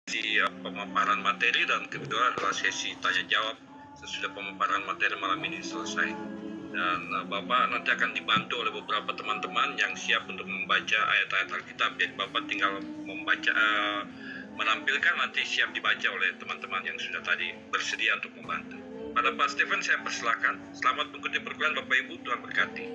sesi pemaparan materi dan kedua adalah sesi tanya jawab sesudah pemaparan materi malam ini selesai. Dan Bapak nanti akan dibantu oleh beberapa teman-teman yang siap untuk membaca ayat-ayat Alkitab. Jadi Bapak tinggal membaca, menampilkan, nanti siap dibaca oleh teman-teman yang sudah tadi bersedia untuk membantu. Pada Pak Stephen saya persilakan. Selamat mengikuti perkuliahan Bapak Ibu, Tuhan berkati.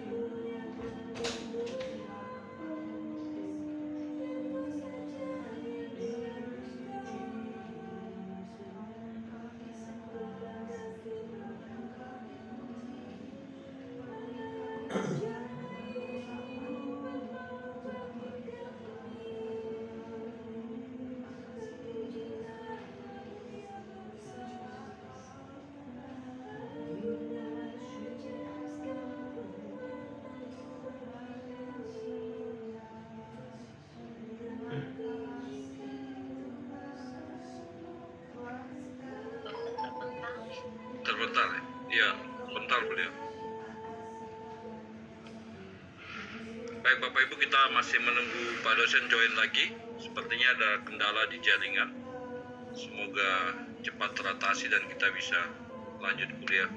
Terbentar ya? Iya, bentar beliau. Baik Bapak Ibu, kita masih menunggu Pak dosen join lagi. Sepertinya ada kendala di jaringan. Semoga cepat teratasi dan kita bisa lanjut kuliah.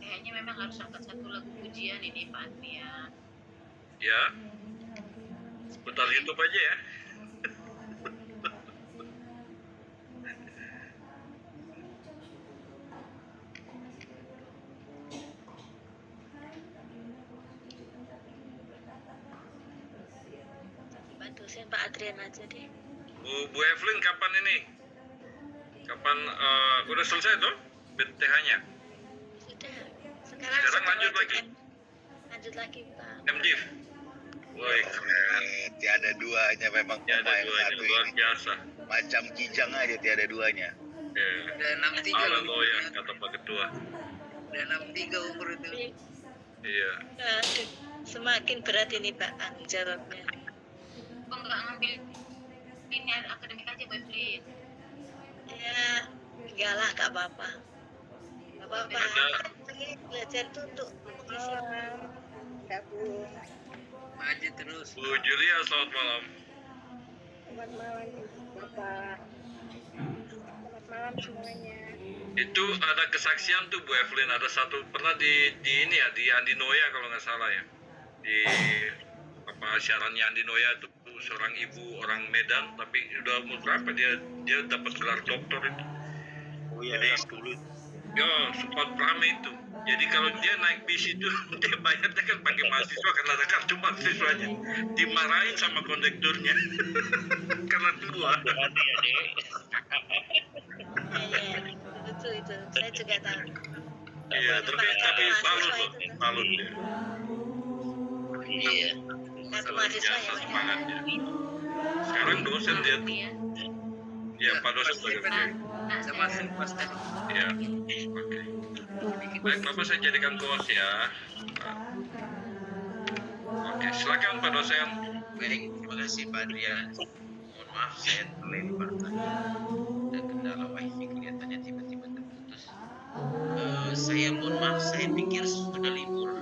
Kayaknya memang harus dapat satu lagu pujian ini Pak Andrea. Ya, sebentar YouTube aja ya. Bantuin Pak Adrian aja deh. Bu Evelyn kapan ini? Kapan udah selesai tuh BTH-nya? Sudah. Sekarang lanjut lagi. Lanjut lagi Pak. MDiv. Woi keren. Tiada duanya memang pemain satu luar ini. biasa. Macam kijang aja tiada duanya. Udah 63 Haleluya kata Pak Ketua. Udah 63 umur itu. Iya. Aduh, semakin berat ini Pak jawabnya. Kok nggak ngambil ini akademik aja Bu Evelyn? Ya, enggak lah, gak apa-apa. Gak apa-apa. Ada. Lagi belajar tuh untuk mengisi. Gabung. Maju terus. Bu Julia selamat malam. Selamat malam Bapak. Selamat malam semuanya. Itu ada kesaksian tuh Bu Evelyn, ada satu pernah di ini ya, di Andinoya kalau nggak salah ya, di siarannya Andinoya itu seorang ibu orang Medan tapi udah umur berapa dia dapat gelar doktor itu. Oh iya, Jadi dulu. ya sempat rame itu. Jadi kalau dia naik bis itu dia bayarnya kan pakai mahasiswa karena ada kartu mahasiswanya, dimarahin sama kondekturnya karena tua. Iya, betul itu. Saya juga tahu. Iya, tapi salut ya. Iya. Kartu Luar mahasiswa biasa ya. semangatnya. Sekarang dosen dia tuh. Ya, Pak dosen bagaimana? Sama pas tadi. Ya, oke. Baik, Bapak saya jadikan host ya. Oke, silakan Pak dosen. Baik, terima kasih Pak Adrian. Mohon maaf saya terlempar tadi. Ada kendala wifi kelihatannya tiba-tiba terputus. Saya mohon maaf, saya pikir sudah libur.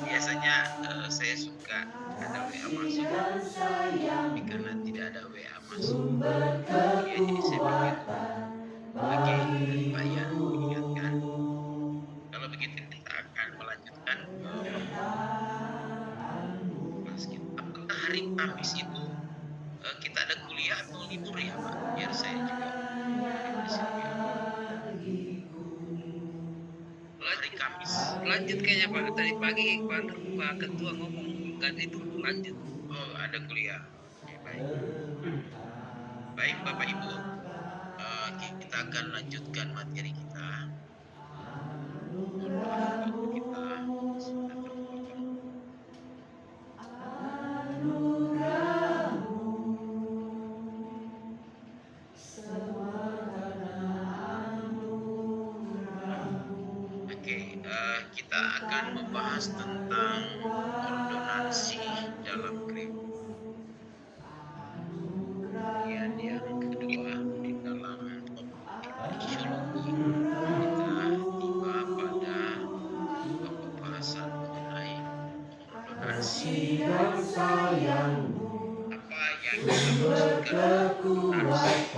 Biasanya saya suka ada WA masuk, tapi karena tidak ada WA masuk, ya jadi saya pikir oke, dari Pak Yan mengingatkan. Kalau begitu kita akan melanjutkan kelas kita. Apakah hari Kamis itu kita ada kuliah atau libur ya Pak? Biar saya juga bersiap. Hari Kamis. Lanjut kayaknya Pak. Tadi pagi Pak Ketua ngomong kan itu lanjut. Oh, ada kuliah. Oke, baik. Baik Bapak Ibu, kita akan lanjutkan materi kita. Waktu kita sudah terpotong. Oke, kita akan membahas tentang ordonansi dalam gereja. Kemudian yang kedua di dalam misiologi kita tiba pada pembahasan mengenai ordonansi. Apa maksudkan ordonansi.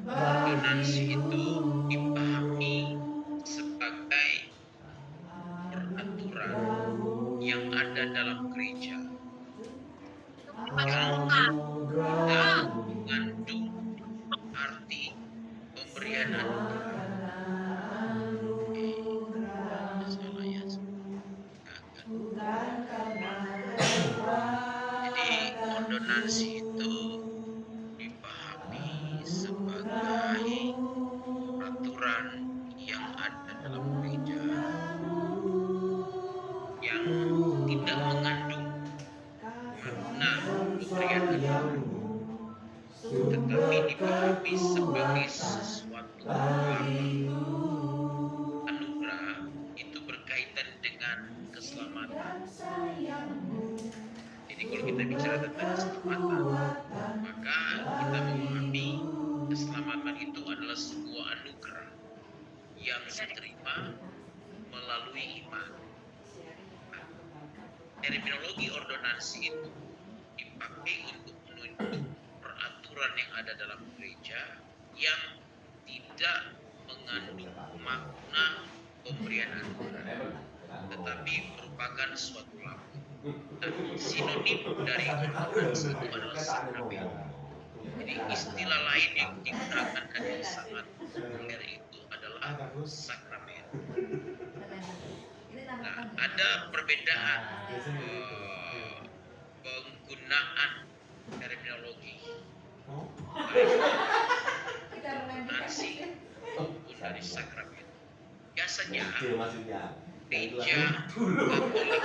Ordonansi itu dipahami sebagai peraturan yang ada dalam gereja yang tidak mengandung arti pemberian anugerah. Salah ya. Jadi ordonansi itu dipahami sebagai peraturan yang ada dalam gereja yang tidak mengandung makna pemberian anugerah, tetapi dipahami sebagai sesuatu yang anugerah itu berkaitan dengan keselamatan. Jadi kalau kita bicara tentang keselamatan, maka kita memahami keselamatan itu adalah sebuah anugerah yang diterima melalui iman. Terminologi ordonansi itu dipakai untuk menunjuk peraturan yang ada dalam gereja yang tidak mengandung makna pemberian anugerah, tetapi merupakan suatu lambang. Dan sinonim dari ordonansi itu adalah sakramen. Jadi istilah lain yang digunakan dan yang sangat populer itu adalah sakramen. Nah, ada perbedaan penggunaan terminologi baik ordonansi maupun dari sakramen. Biasanya gereja Katolik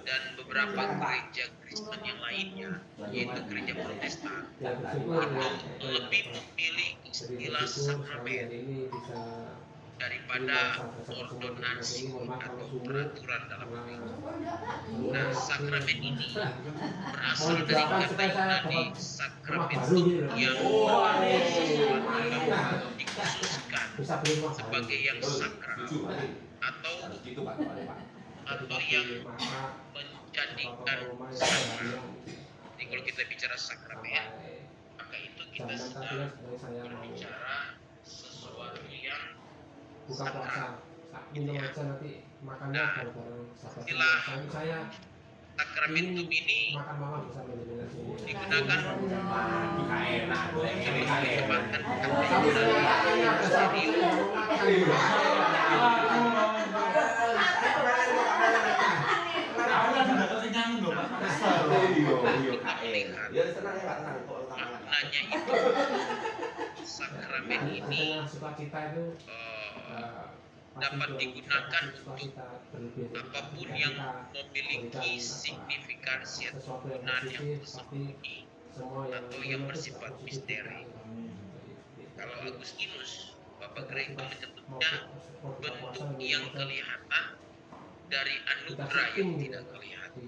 dan beberapa gereja Kristen yang lainnya, yaitu gereja Protestan, itu lebih memilih istilah sakramen daripada ordonansi atau peraturan dalam gereja. Nah, sakramen ini berasal dari kata Yunani sakramentum yang berarti sesuatu yang dikhususkan sebagai yang sakral atau yang menjadikan sakral. Jadi kalau kita bicara sakramen, maka itu kita sedang berbicara sesuatu yang sakral. Gitu ya. Nah, istilah sakramentum ini digunakan untuk mengembangkan kata Yunani misterium maknanya itu. Sakramen ini dapat digunakan untuk apapun yang memiliki signifikansi atau penggunaan yang tersembunyi atau yang bersifat misteri. Kalau Agustinus, Bapak Gereja menyebutnya bentuk yang kelihatan dari anugerah yang tidak kelihatan.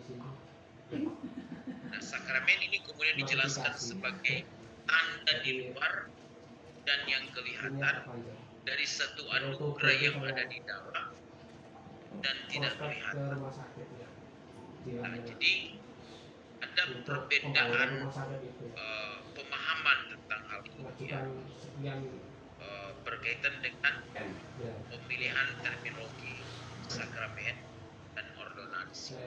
Nah, sakramen ini kemudian dijelaskan sebagai tanda di luar dan yang kelihatan dari satu anugerah yang ada di dalam dan tidak kelihatan. Nah, jadi ada perbedaan pemahaman tentang hal ini ya, berkaitan dengan pemilihan terminologi sakramen dan ordonansi.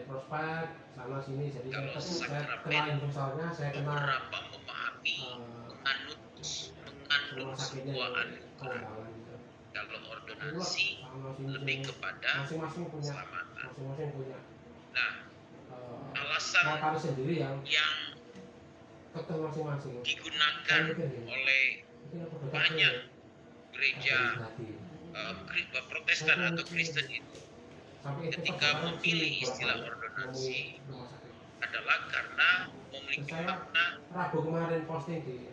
Kalau sakramen beberapa memahami mengandung sebuah anugerah. Kalau ordonansi lebih kepada keselamatan. Nah, alasan yang digunakan oleh banyak gereja Protestan atau Kristen itu ketika memilih istilah ordonansi adalah karena memiliki makna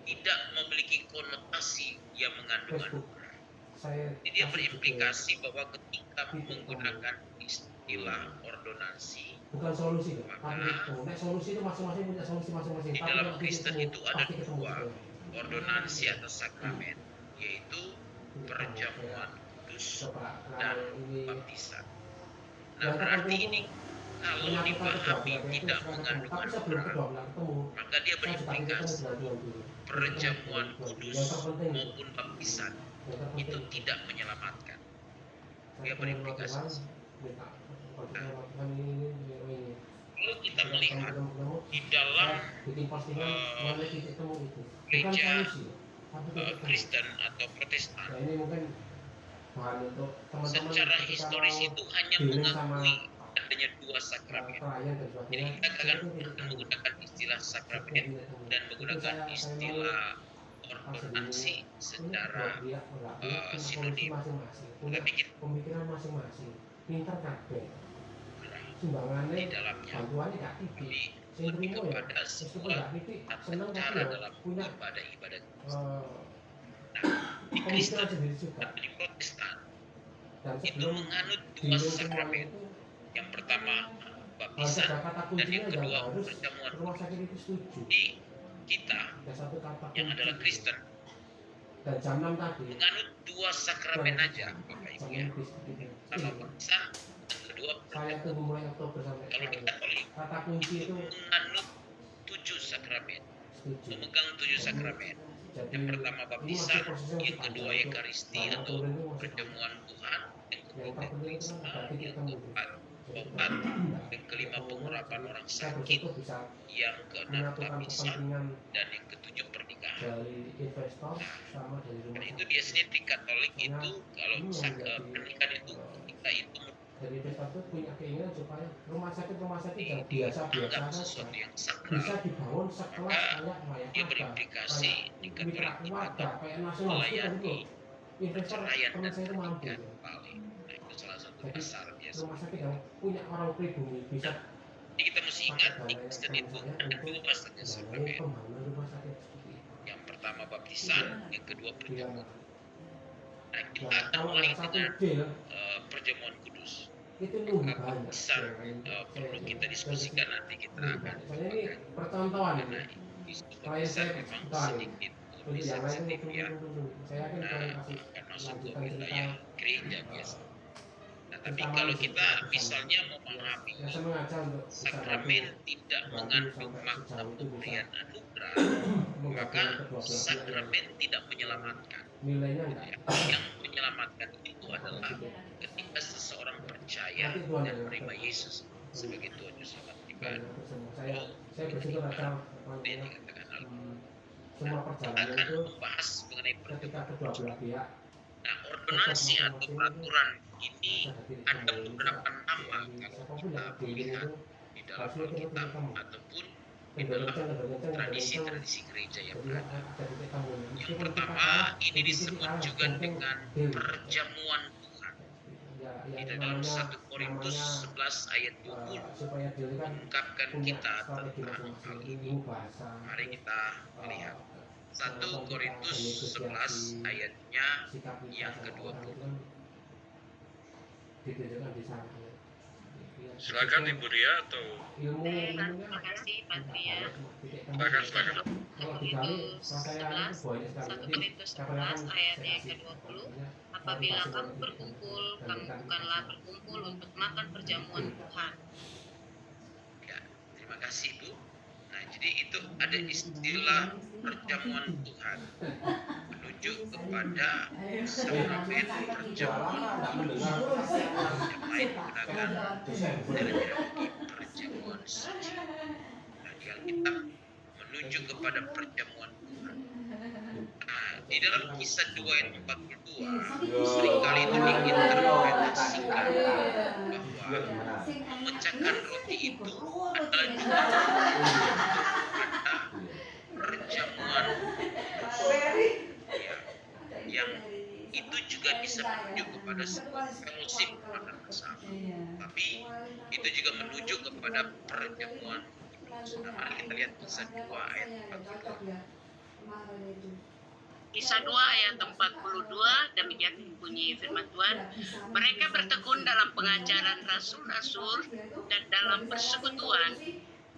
tidak memiliki konotasi yang mengandung anugerah. Jadi dia berimplikasi bahwa ketika menggunakan istilah ordonansi, maka di dalam Kristen itu ada dua ordonansi atau sakramen, yaitu perjamuan kudus dan baptisan. Nah, berarti ini kalau dipahami tidak mengandung anugerah, maka dia berimplikasi perjamuan kudus maupun baptisan itu tidak menyelamatkan. Dia berimplikasi. Nah, kalau kita melihat di dalam gereja Kristen atau Protestan, secara historis itu hanya mengakui adanya dua sakramen. Jadi kita akan menggunakan istilah sakramen dan menggunakan istilah ordonansi secara sinonim. Tapi kita di dalamnya kami lebih kepada sebuah tata cara dalam ibadah. Nah, di Kristen atau di Protestan itu menganut dua sakramen. Yang pertama baptisan dan yang kedua perjamuan kudus. Di kita yang adalah Kristen menganut dua sakramen aja, Bapak Ibu ya. Pertama baptisan, yang kedua perjamuan. Kalau di Katolik itu menganut 7 sakramen, memegang 7 sakramen. Yang pertama baptisan, yang kedua Ekaristi atau perjamuan Tuhan, yang ketiga Krisma, yang keempat obat, yang kelima pengurapan orang sakit, yang keenam baptisan, dan yang ketujuh pernikahan. Nah, dan itu biasanya di Katolik itu kalau pernikahan itu ketika itu dianggap sesuatu yang sakral, maka dia berimplikasi di Katolik itu akan melayani perceraian dan pernikahan kembali. Nah, itu salah satu pasar biasa. Nah, jadi kita mesti ingat di Kristen itu ada dua saja sakramen. Yang pertama baptisan, yang kedua perjamuan. Nah, kita akan mulai dengan perjamuan kudus. Baptisan perlu kita diskusikan, nanti kita akan mengenai isu baptisan memang sedikit lebih sensitif ya, akan masuk ke wilayah gereja biasa. Nah, tapi kalau kita misalnya memahami sakramen tidak mengandung makna pemberian anugerah, maka sakramen tidak menyelamatkan. Yang menyelamatkan itu adalah ketika seseorang percaya dan menerima Yesus sebagai Tuhan Juru Selamat pribadi. Ini dikatakan kita akan membahas mengenai perjamuan. Nah, ordonansi atau peraturan ini ada beberapa nama kalau kita melihat di dalam Alkitab ataupun di dalam tradisi-tradisi gereja yang ada. Yang pertama, ini disebut juga dengan perjamuan Tuhan. Di dalam 1 Korintus 11 ayat 20 mengungkapkan kita tentang hal ini. Mari kita melihat 1 Korintus 11 ayatnya yang ke-20. Silakan Ibu Ria atau Terima kasih Pak Tria. silakan. Satu Korintus 11 ayatnya yang ke-20. Apabila kamu berkumpul, kamu bukanlah berkumpul untuk makan perjamuan Tuhan. Ya, terima kasih Bu. Nah, jadi itu ada istilah perjamuan Tuhan menuju kepada sakramen perjamuan kudus. Yang lain menggunakan terminologi perjamuan suci. Nah, di Alkitab menuju kepada perjamuan Tuhan. Nah, di dalam Kisah 2 ayat 42 seringkali itu diinterpretasikan bahwa memecahkan roti itu adalah juga pada perjamuan ya, yang itu juga bisa menuju kepada sebuah fellowship makan bersama, tapi itu juga menuju kepada perjamuan kudus. Nah, mari kita lihat Kisah 2 ayat 42. Kisah 2 ayat 42, demikian bunyi firman Tuhan. Mereka bertekun dalam pengajaran rasul-rasul dan dalam persekutuan,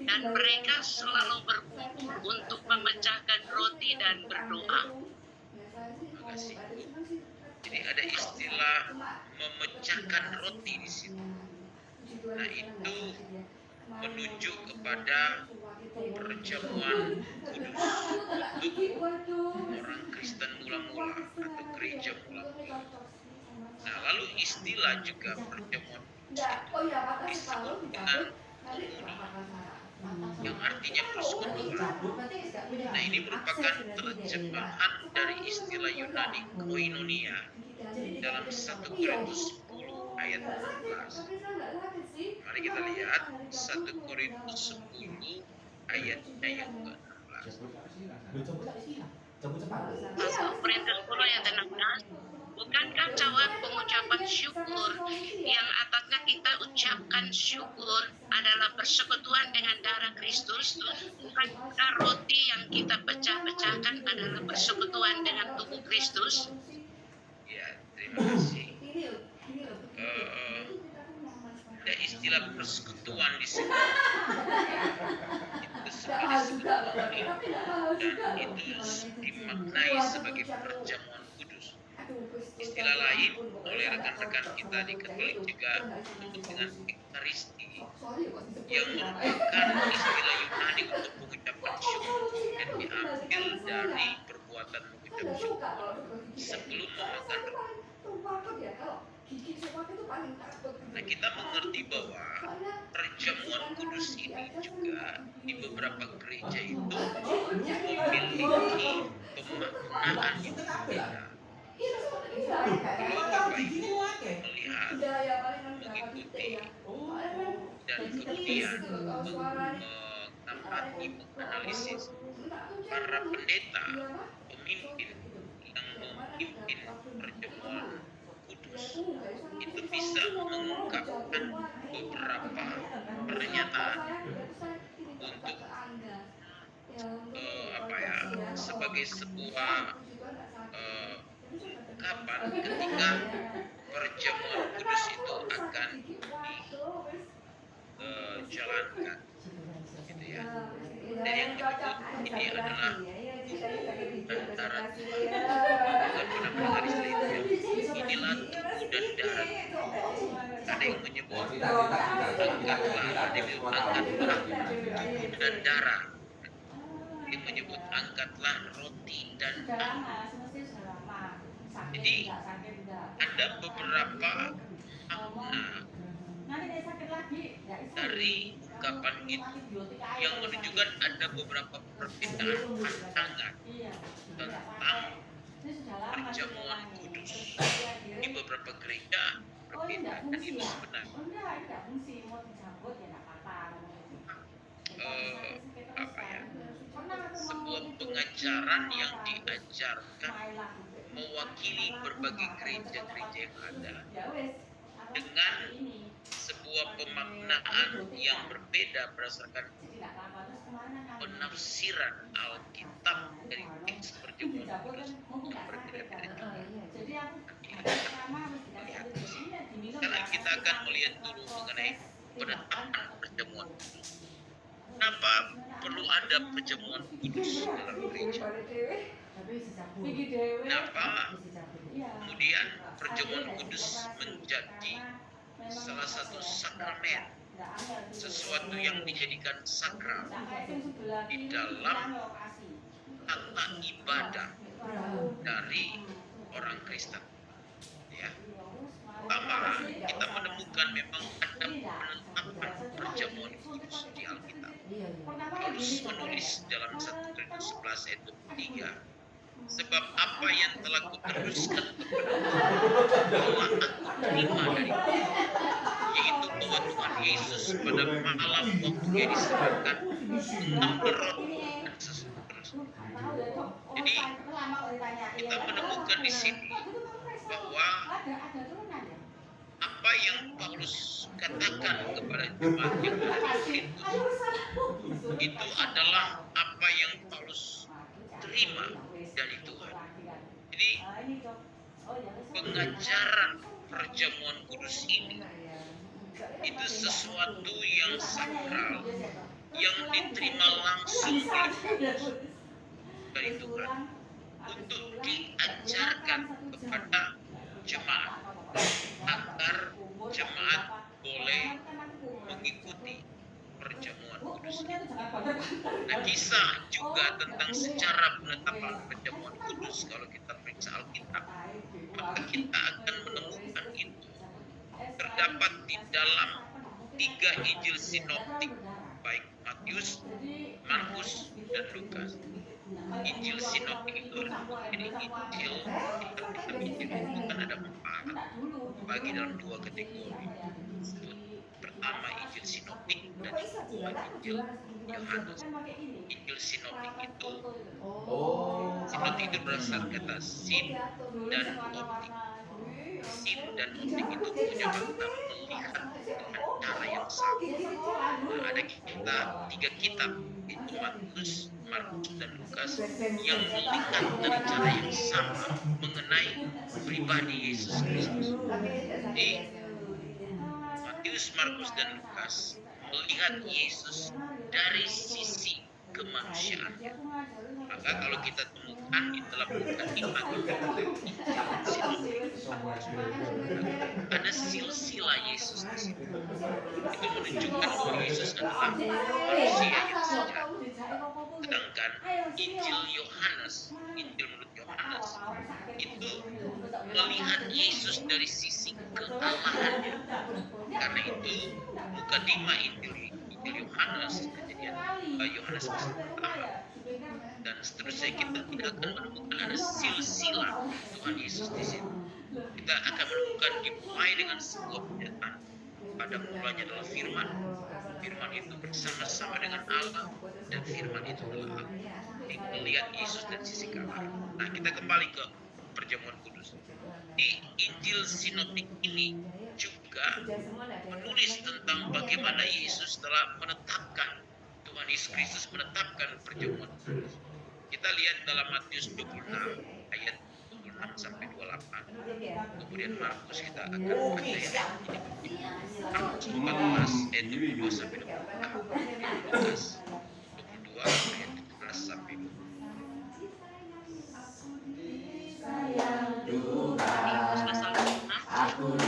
dan mereka selalu berkumpul untuk memecahkan roti dan berdoa. Terima kasih. Jadi ada istilah memecahkan roti di sini. Nah, itu menunjuk kepada perjamuan kudus untuk orang Kristen mula-mula atau gereja mula-mula. Nah, lalu istilah juga perjamuan kudus itu disebut dengan komuni, yang artinya persekutuan. Nah, ini merupakan terjemahan dari istilah Yunani koinonia dalam 1 Korintus 10 ayat 12. Mari kita lihat 1 Korintus 10 ayatnya yang ke-16. 1 Korintus 10 ayat 16. Bukankah cawan pengucapan syukur yang atasnya kita ucapkan syukur adalah persekutuan dengan darah Kristus? Bukankah roti yang kita pecah-pecahkan adalah persekutuan dengan tubuh Kristus? Ya, terima kasih. Ada istilah persekutuan di sini. Itu sebenarnya disebut komuni, dan itu dimaknai sebagai perjamuan kudus. Istilah lain oleh rekan-rekan kita di Katolik juga disebut dengan ekaristi, yang merupakan istilah Yunani untuk mengucapkan syukur dan diambil dari perbuatan mengucap syukur sebelum memakan roti. Nah, kita mengerti bahwa perjamuan kudus ini juga di beberapa gereja itu memiliki pemaknaan yang berbeda. Kalau Bapak Ibu melihat, mengikuti, dan kemudian mengamati, menganalisis para pendeta, pemimpin yang memimpin perjamuan kudus, itu bisa mengungkapkan beberapa pernyataan untuk sebagai sebuah ungkapan ketika perjamuan kudus itu akan dijalankan, gitu ya. Dan yang disebut ini adalah tubuh dan darah. Bukan pernah mendengar istilah itu ya. Inilah tubuh dan darah. Ada yang menyebut angkatlah, ada yang menyebut angkatlah tubuh dan darah. Ada yang menyebut angkatlah roti dan anggur. Jadi ada beberapa makna dari ungkapan itu yang menunjukkan ada beberapa perbedaan pandangan tentang perjamuan kudus. Di beberapa gereja berbeda, dan itu sebenarnya sebuah pengajaran yang diajarkan mewakili berbagai gereja-gereja yang ada dengan sebuah pemaknaan yang berbeda berdasarkan penafsiran Alkitab dari teks perjamuan kudus yang berbeda-beda juga. Sekarang kita akan melihat dulu mengenai penetapan perjamuan kudus. Kenapa perlu ada perjamuan kudus dalam gereja? Kenapa kemudian perjamuan kudus menjadi salah satu sakramen, sesuatu yang dijadikan sakral di dalam tata ibadah dari orang Kristen, ya. Pertama, kita menemukan memang ada penetapan perjamuan kudus di Alkitab. Paulus menulis dalam 1 Korintus 11 ayat 23, sebab apa yang telah kuteruskan kepadamu telah aku terima dari Tuhan, yaitu bahwa Tuhan Yesus pada malam waktu Dia diserahkan mengambil roti dan seterusnya. Jadi kita menemukan di sini bahwa apa yang Paulus katakan kepada jemaat yang ada di Korintus itu adalah apa yang Paulus terima dari Tuhan. Jadi pengajaran perjamuan kudus ini itu sesuatu yang sakral yang diterima langsung dari Tuhan untuk diajarkan kepada jemaat agar jemaat boleh Nah, kisah juga tentang sejarah penetapan perjamuan kudus, kalau kita periksa Alkitab, maka kita akan menemukan itu terdapat di dalam 3 Injil sinoptik, baik Matius, Markus, dan Lukas. Injil sinoptik itu adalah Injil, kitab-kitab Injil itu kan ada 4, bagi dalam 2 kategori. Pertama Injil sinoptik dan kedua Injil Yohanes. Injil sinoptik itu berasal kata sin dan optik. Sin dan optik itu punya makna melihat dengan cara yang sama. Nah, ada kita 3 kitab, itu Matius, Markus, dan Lukas, yang melihat dari cara yang sama mengenai pribadi Yesus Kristus. Di Matius, Markus, dan Lukas melihat Yesus dari sisi kemanusiaannya. Maka kalau kita temukan di dalam bukan ada silsilah Yesus di situ. Itu menunjukkan bahwa Yesus adalah manusia yang sejati. Sedangkan Injil menurut Yohanes itu melihat Yesus dari sisi kealahannya. Karena itu mukadimah Injil Yohanes, kejadian Yohanes pasal pertama dan seterusnya, kita tidak akan menemukan ada silsilah Tuhan Yesus di situ. Kita akan menemukan dimulai dengan sebuah pernyataan. Pada mulanya adalah firman. Firman itu bersama-sama dengan Allah, dan firman itu adalah Allah. Melihat Yesus dari sisi kealahan. Nah, kita kembali ke perjamuan kudus. Di Injil sinoptik ini juga menulis tentang bagaimana Yesus telah menetapkan, Tuhan Yesus Kristus menetapkan perjamuan kudus. Kita lihat dalam Matius 26 ayat 26 sampai 28. Kemudian Markus kita akan baca yang ini. Markus 14 ayat 22 sampai 24. Lukas 22 ayat 17 sampai 20. Matius pasal 26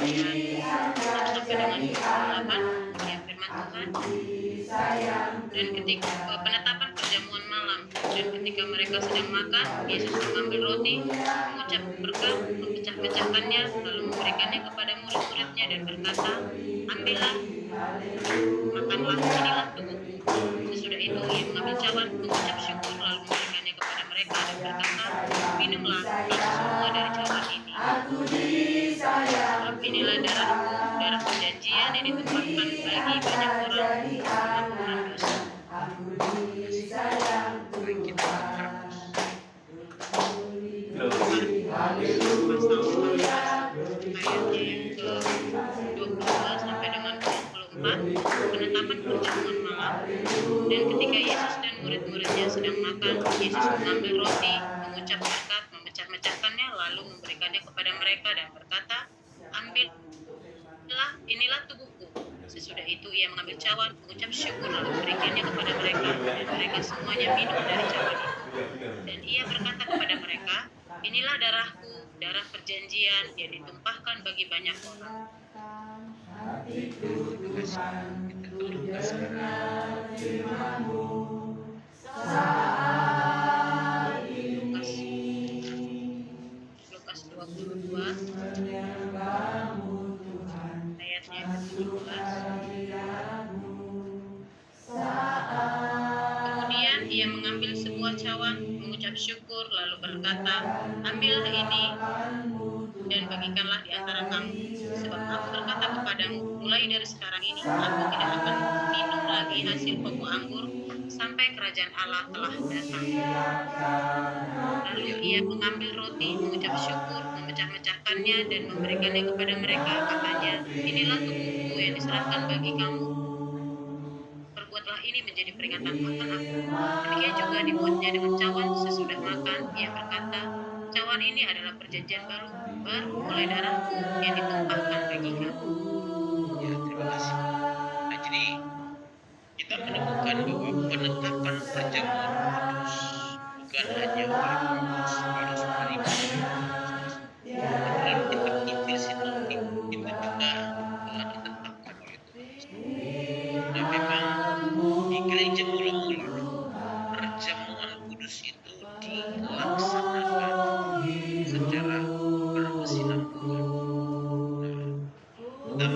ayat 6 sampai dengan 28, ya firman Tuhan. Dan ketika penetapan perjamuan malam, dan ketika mereka sedang makan, Yesus mengambil roti, mengucap berkat, memecah-mecahkannya, lalu memberikannya kepada murid-muridnya dan berkata, ambillah, makanlah, inilah tubuhku. Sesudah itu ia mengambil cawan, mengucap syukur, lalu memberikannya kepada mereka dan berkata, minumlah semua dari cawan ini. Sebab inilah darahku, darah perjanjian yang ditumpahkan bagi banyak orang untuk pengampunan dosa. Baik, kita ke Markus. Pasal 14 ayatnya yang ke-22 sampai dengan 24, penetapan perjamuan malam. Dan ketika Yesus dan murid-muridnya sedang makan, Yesus mengambil roti, mengucap berkat, memecah-mecahkannya, lalu memberikannya kepada mereka dan berkata, ambillah, inilah tubuhku. Sesudah itu ia mengambil cawan, mengucap syukur, lalu memberikannya kepada mereka, dan mereka semuanya minum dari cawan itu. Dan ia berkata kepada mereka, inilah darahku, darah perjanjian yang ditumpahkan bagi banyak orang. Kita ke Lukas sekarang. Lukas 22 ayatnya ke-17. Kemudian ia mengambil sebuah cawan, mengucap syukur, lalu berkata, ambillah ini dan bagikanlah di antara kamu. Sebab aku berkata kepadamu, mulai dari sekarang ini aku tidak akan minum lagi hasil pokok anggur sampai kerajaan Allah telah datang. Lalu ia mengambil roti, mengucap syukur, memecah-mecahkannya dan memberikannya kepada mereka. Katanya, inilah tubuhku yang diserahkan bagi kamu. Perbuatlah ini menjadi peringatan akan aku. Demikian juga dibuatnya dengan cawan sesudah makan. Ia berkata, cawan ini adalah perjanjian baru oleh darahku yang ditumpahkan bagi kamu. Ya, terima kasih. Nah, jadi kita menemukan bahwa penetapan perjamuan kudus bukan hanya oleh Paulus dalam kitab Injil sinoptik, itu juga telah ditetapkan oleh Tuhan. Nah, memang di gereja mula-mula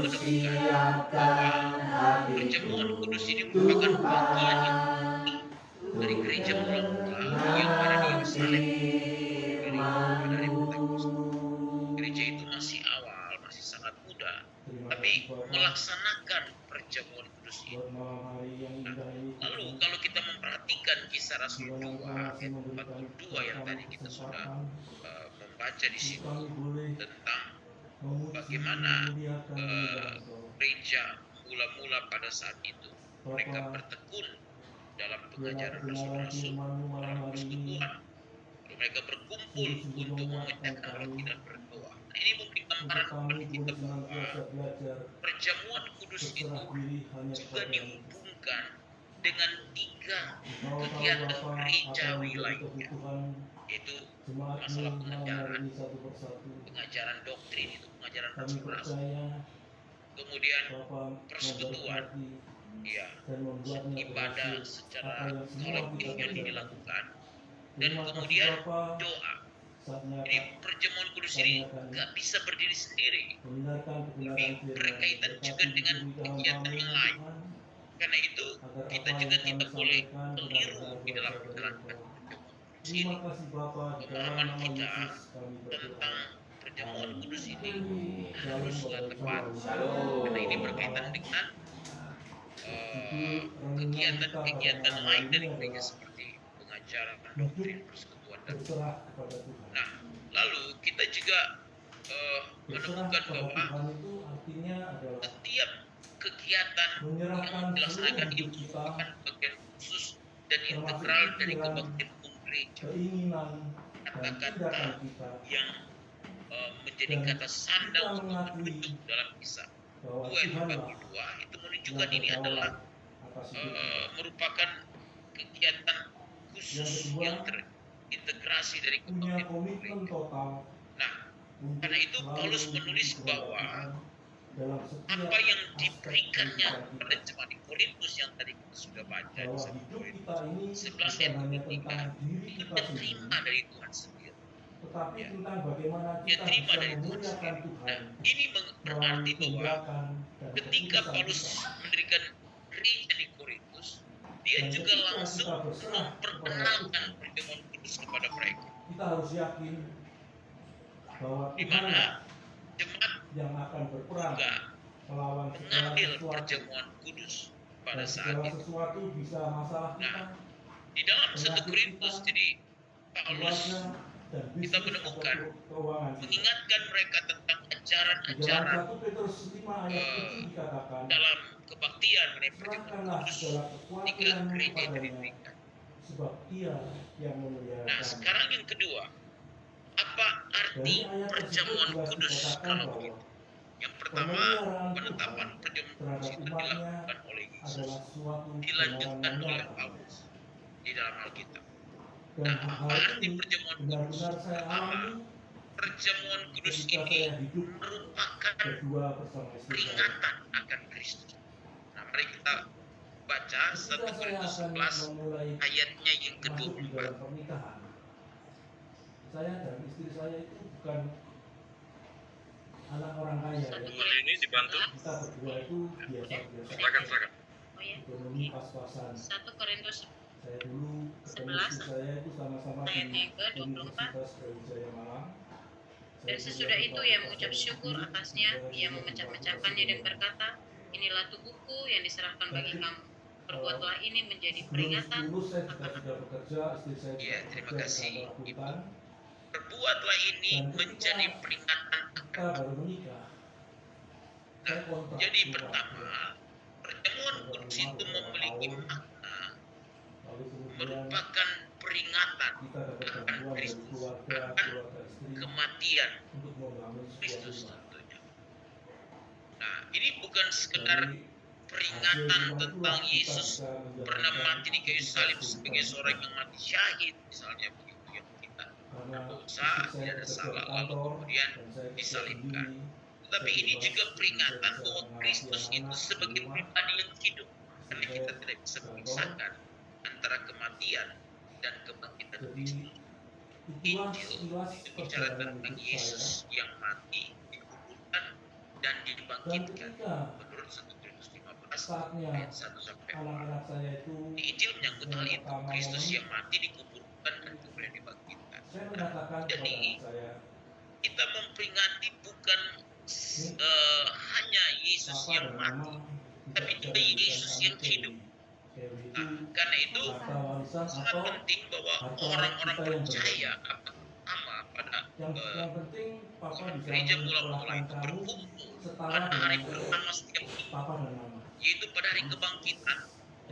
menemukan bahwa perjamuan kudus ini merupakan bagian yang penting dari gereja mula-mula yang ada di Yerusalem. Dari gereja itu masih awal, masih sangat muda, tapi melaksanakan perjamuan kudus ini. Nah, lalu kalau kita memperhatikan Kisah Rasul 2 ayat 42 yang tadi kita sudah membaca di situ tentang bagaimana gereja mula-mula pada saat itu mereka bertekun dalam pengajaran rasul-rasul, dalam persekutuan, lalu mereka berkumpul untuk memecahkan roti dan berdoa. Nah, ini mungkin gambaran kepada kita bahwa perjamuan kudus itu juga dihubungkan dengan 3 kegiatan gerejawi lainnya, yaitu masalah pengajaran doktrin, itu pengajaran rasul-rasul, kemudian persekutuan, ya, ibadah secara kolektif yang dilakukan, dan kemudian doa. Jadi perjamuan kudus ini nggak bisa berdiri sendiri, tapi berkaitan juga dengan kegiatan yang lain. Karena itu kita juga tidak boleh keliru di dalam menjalankan perjamuan kudus ini. Pemahaman kita tentang perjamuan kudus ini haruslah tepat, karena ini berkaitan dengan kegiatan-kegiatan lain dari gereja seperti pengajaran, doktrin, persekutuan, dan nah, lalu kita juga menemukan bahwa setiap kegiatan yang dilaksanakan itu merupakan bagian khusus dan integral dari kebaktian gereja. Kata-kata yang menjadi kata sandang untuk menunjuk dalam Kisah 2 ayat 42 itu menunjukkan ini adalah merupakan kegiatan khusus yang terintegrasi dari kebaktian gereja. Nah, karena itu Paulus menulis bahwa apa yang diberikannya pada jemaat di Korintus yang tadi kita sudah baca di 1 Korintus 11 ayat 23 itu dia terima dari Tuhan sendiri. Ya. Dia terima dari Tuhan sendiri. Nah, ini berarti bahwa ketika Paulus mendirikan gereja di Korintus, dia juga langsung memperkenalkan perjamuan kudus kepada mereka. Kita harus yakin bahwa di mana jemaat yang akan berperang juga melawan mengambil perjamuan kudus pada saat itu. Nah, di dalam 1 Korintus, jadi Paulus kita menemukan mengingatkan mereka tentang ajaran-ajaran dalam kebaktian mengenai perjamuan kudus ketika gereja itu didirikan. Nah, sekarang yang kedua, apa arti perjamuan kudus kalau begitu? Yang pertama, penetapan perjamuan kudus itu dilakukan oleh Yesus, dilanjutkan oleh Paulus di dalam Alkitab. Nah, apa arti perjamuan kudus? Pertama, perjamuan kudus ini merupakan peringatan akan Kristus. Nah, mari kita baca 1 Korintus 11 ayatnya yang ke-24. Saya dan istri saya itu bukan anak orang kaya. Kembali ini dibantu. Kita berdua itu biasa-biasa. Silakan. Oh ya. Ekonomi pas-pasan. 1 Korintus Saya dulu ketemu 11 istri saya itu sama-sama di ayat yang ke-24. Universitas Brawijaya Malang. Dan sesudah itu ia mengucap syukur atasnya, ia memecah-mecahkannya dan berkata, inilah tubuhku yang diserahkan bagi kamu. Perbuatlah ini menjadi peringatan Saya juga sudah bekerja, istri saya Ya, terima kasih, dalam Ibu. perabotan. Perbuatlah ini menjadi peringatan Kita akan. baru menikah. Nah, jadi pertama, perjamuan kudus itu memiliki makna, merupakan peringatan kita dapat akan bantuan dari Kristus, keluarga akan istri kematian untuk membangun sebuah Kristus rumah. tentunya. Nah, ini bukan sekedar Dari peringatan tentang Yesus pernah mati di kayu salib sebagai seorang yang mati syahid, misalnya begitu yang kita berdosa, tidak ada salah, lalu kemudian disalibkan. Tetapi ini juga peringatan bahwa Kristus itu sebagai pribadi yang hidup, karena kita tidak bisa memisahkan antara kematian dan kebangkitan Kristus. Injil itu bicara tentang Yesus yang mati, dikuburkan, dan Dan dibangkitkan. ketika Menurut 1 Korintus 15 saatnya ayat 1 sampai 4. anak-anak saya itu Di Injil menyangkut hal yang itu, pertama Kristus mau yang mati dikuburkan dan kemudian dibangkitkan. saya menyatakan Jadi kepada anak saya, kita memperingati bukan hanya Yesus Papa yang dan mati, Mama tapi tidak juga bisa Yesus memberikan yang hidup. Dewi itu Karena itu harta warisan sangat atau penting bahwa harta orang-orang kita yang percaya akan sama pada yang penting Papa bisa gereja mula-mula memperlakukan itu kamu berkumpul setara pada hari dengan pertama setiap minggu, Papa dan Mama. yaitu pada hari kebangkitan,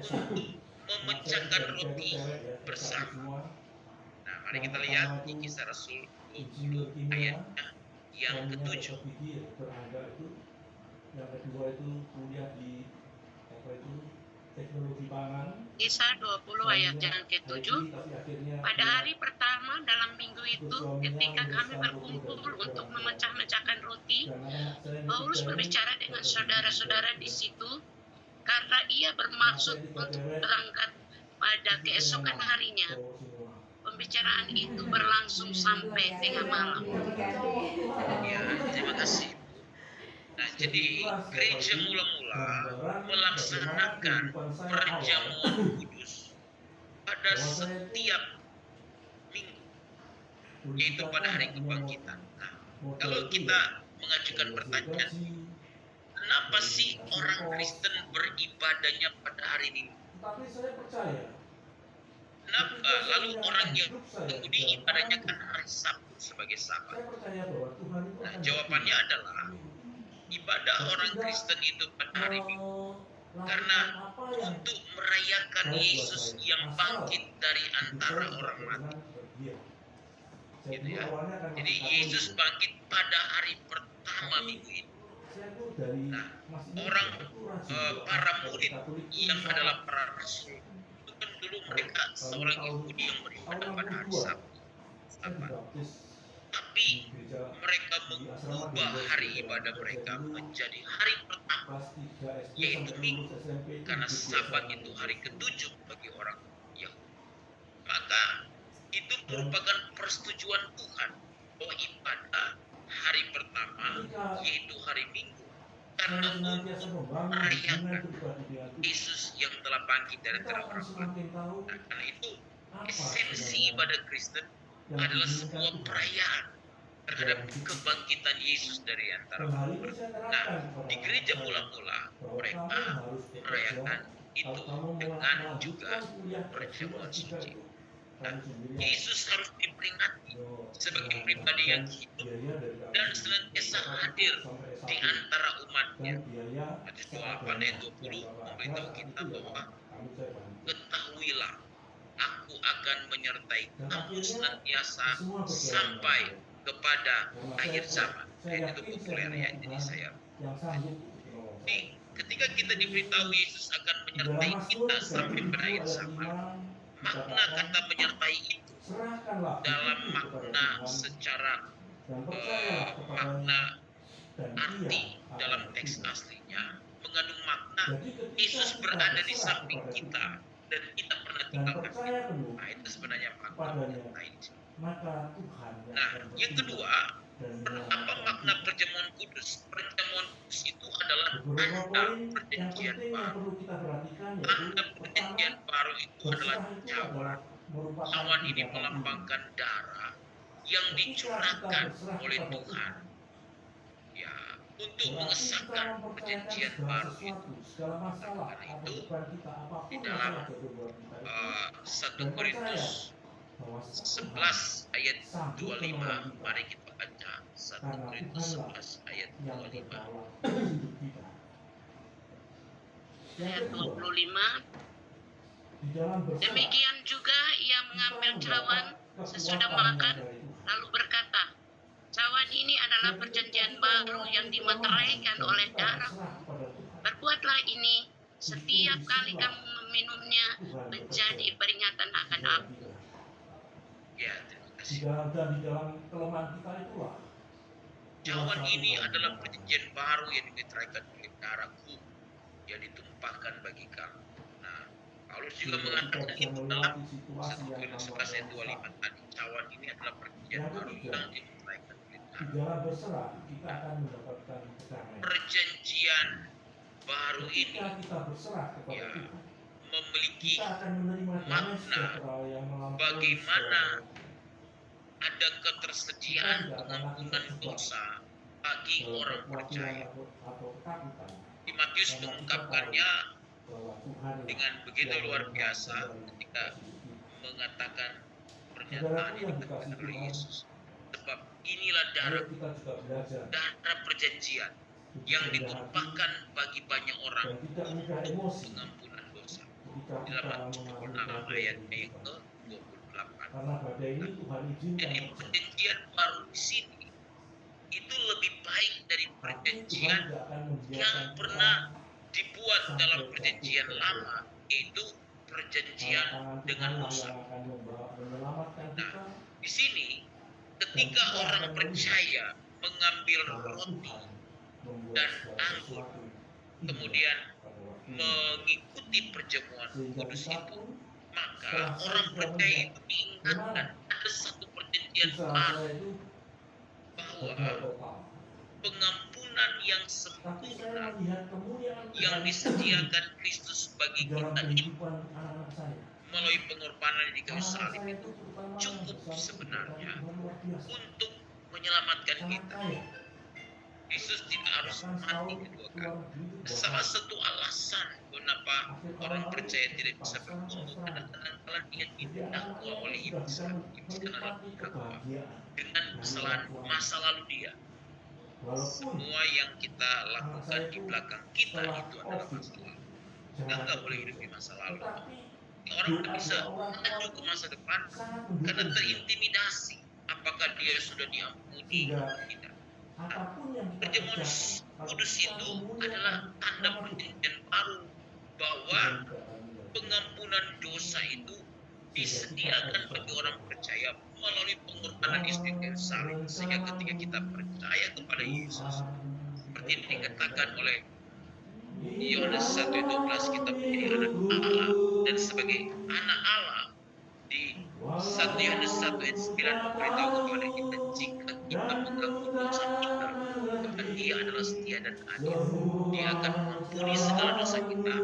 S1. untuk memecahkan roti bersama. Semua. Nah, mari kita lihat di Kisah Rasul 20 ayatnya yang ke-7. Berangga itu, yang kedua itu kuliah di apa itu teknologi pangan. Kisah 20 ayat yang ke-7. Pada hari pertama dalam minggu itu, ketika kami berkumpul untuk memecah-mecahkan roti, Paulus berbicara dengan saudara-saudara di situ karena ia bermaksud untuk berangkat pada keesokan harinya. Pembicaraan itu berlangsung sampai tengah malam. Ya, terima kasih. Nah, jadi gereja mula-mula melaksanakan perjamuan kudus pada setiap minggu, yaitu pada hari kebangkitan. Nah, kalau kita mengajukan pertanyaan, kenapa sih orang Kristen beribadahnya pada hari Minggu? Tapi saya percaya. Kenapa lalu orang Yahudi ibadahnya kan hari Sabtu sebagai Sabat? Saya percaya bahwa Tuhan itu Nah, akan jawabannya adalah ibadah orang Kristen itu pada hari Minggu karena untuk merayakan Yesus yang bangkit dari antara orang mati. Gitu ya. Jadi Yesus bangkit pada hari pertama minggu ini. Nah, para murid yang adalah para rasul itu kan dulu mereka seorang Yahudi yang beribadah pada hari Sabtu. Tapi mereka mengubah hari ibadah mereka menjadi hari pertama, yaitu minggu, karena Sabat itu hari ke-7 bagi orang Yahudi. Maka itu merupakan persetujuan Tuhan bahwa ibadah hari pertama yaitu hari Minggu karena untuk merayakan Yesus yang telah bangkit dari antara orang mati. Nah, karena itu esensi ibadah Kristen adalah sebuah perayaan terhadap kebangkitan Yesus dari antara orang mati. Nah, di gereja mula-mula mereka merayakan itu dengan juga perjamuan suci. Nah, Yesus harus diperingati sebagai pribadi yang hidup dan senantiasa hadir di antara umatnya. Matius 28 ayat 20 memberitahu kita bahwa ketahuilah, aku akan menyertai kamu senantiasa sampai kepada akhir zaman. Ayat itu populer ya, jadi saya. Jadi, ketika kita diberitahu Yesus akan menyertai kita sampai pada akhir zaman, makna kata menyertai itu dalam makna secara makna arti dalam teks aslinya mengandung makna Yesus berada di samping kita dan kita pernah tinggalkan dia. Nah, itu sebenarnya makna menyertai. Nah, yang kedua, apa makna perjamuan kudus? Perjamuan kudus itu adalah tanda perjanjian baru. Tanda perjanjian baru itu adalah cawan. Cawan ini melambangkan darah yang dicurahkan oleh Tuhan, ya, untuk mengesahkan perjanjian baru itu. Karena itu di dalam 1 Korintus 11 ayat 25, mari kita baca 1 Korintus 11 ayat 25. Ayat 25. Demikian juga ia mengambil cawan sesudah makan, lalu berkata, cawan ini adalah perjanjian baru yang dimeteraikan oleh darah. Berbuatlah ini setiap kali kamu meminumnya menjadi peringatan akan aku. Ya, terima kasih. Di dalam kelemahan kita itulah Cawan ini adalah perjanjian baru yang dimeteraikan oleh darahku yang ditumpahkan bagi kamu. Nah, Paulus juga mengatakan itu dalam 1 Korintus 11 ayat 25 tadi. Cawan ini adalah perjanjian baru yang dimeteraikan oleh darah. kita. Di dalam berserah kita akan mendapatkan kedamaian. Perjanjian baru ini Ketika kita berserah kepada ya Tuhan, memiliki kita akan menerima damai makna sejahtera yang melampaui bagaimana segala ada ketersediaan pengampunan dosa bagi dalam orang kekhawatiran percaya. atau ketakutan, Di Matius mengungkapkannya bahwa Tuhan dengan begitu yang luar menerima biasa kembali ketika kasih kita. mengatakan pernyataan Saudaraku yang yang dikatakan dikasihi oleh Tuhan, Yesus. Sebab inilah ayo darah kita juga belajar perjanjian untuk yang rendah hati ditumpahkan bagi banyak orang dan tidak mudah emosi pengampunan dosa. ketika Di kita dalam Matius mengalami 26 badai ayatnya yang kehidupan. ke-28. Karena badai ini Tuhan izinkan Jadi terjadi. perjanjian baru di sini itu lebih baik dari Tapi Tuhan perjanjian tidak akan membiarkan yang kita pernah dibuat sampai dalam jatuh perjanjian ke lama, yaitu perjanjian tangan dengan Tuhan lah dosa. yang akan menyelamatkan kita. Di sini, ketika orang percaya mengambil Bahwa roti Tuhan membuat dan segala anggur, sesuatu indah kemudian pada waktunya. mengikuti perjamuan Sehingga kudus kita itu, pun maka setelah saya orang sudah percaya melihat itu diingatkan ada satu perjanjian usaha baru saya itu bahwa gagal total. pengampunan yang Tapi saya sempurna melihat kemuliaan yang Tuhan disediakan Kristus di bagi dalam kita ini kehidupan anak-anak saya. melalui pengorbanan di kayu Anak-anak salib saya itu terutama yang cukup besar itu sebenarnya Tuhan luar biasa. untuk menyelamatkan Sangat kita. kaya. Yesus tidak harus Bahkan mati setahun kedua kali. keluar duit Salah berapa? satu alasan kenapa orang percaya tidak bisa bertumbuh adalah kadang-kadang dia Jadi didakwa anak-anak oleh sudah iblis bisa dan iblis karena menikmati didakwa kebahagiaan. dengan kesalahan masa lalu dia. Walaupun Semua yang kita anak lakukan saya di itu belakang kita setelah itu adalah COVID, masa lalu. Kita jangan nggak boleh hidup di masa lalu. Tetapi Orang tidak bisa maju ke masa depan sangat karena mendukung. terintimidasi. Apakah dia sudah diampuni Sehingga atau tidak? apapun yang kita Perjamuan kerjakan, kalau kudus kita itu memuliakan adalah tanda nama Tuhan, perjanjian baru bahwa Tuhan tidak akan meninggalkan. pengampunan dosa itu disediakan bagi orang percaya melalui pengorbanan istri kayu salib. Sehingga ketika kita percaya kepada Yesus, seperti yang dikatakan oleh Yohanes 1:12, kita menjadi anak Allah, dan sebagai anak Allah di 1 Yohanes 1:9 memberitahu kepada kita, jika kita mengaku dosa kita, maka Dia adalah setia dan adil. Dia akan mengampuni segala dosa kita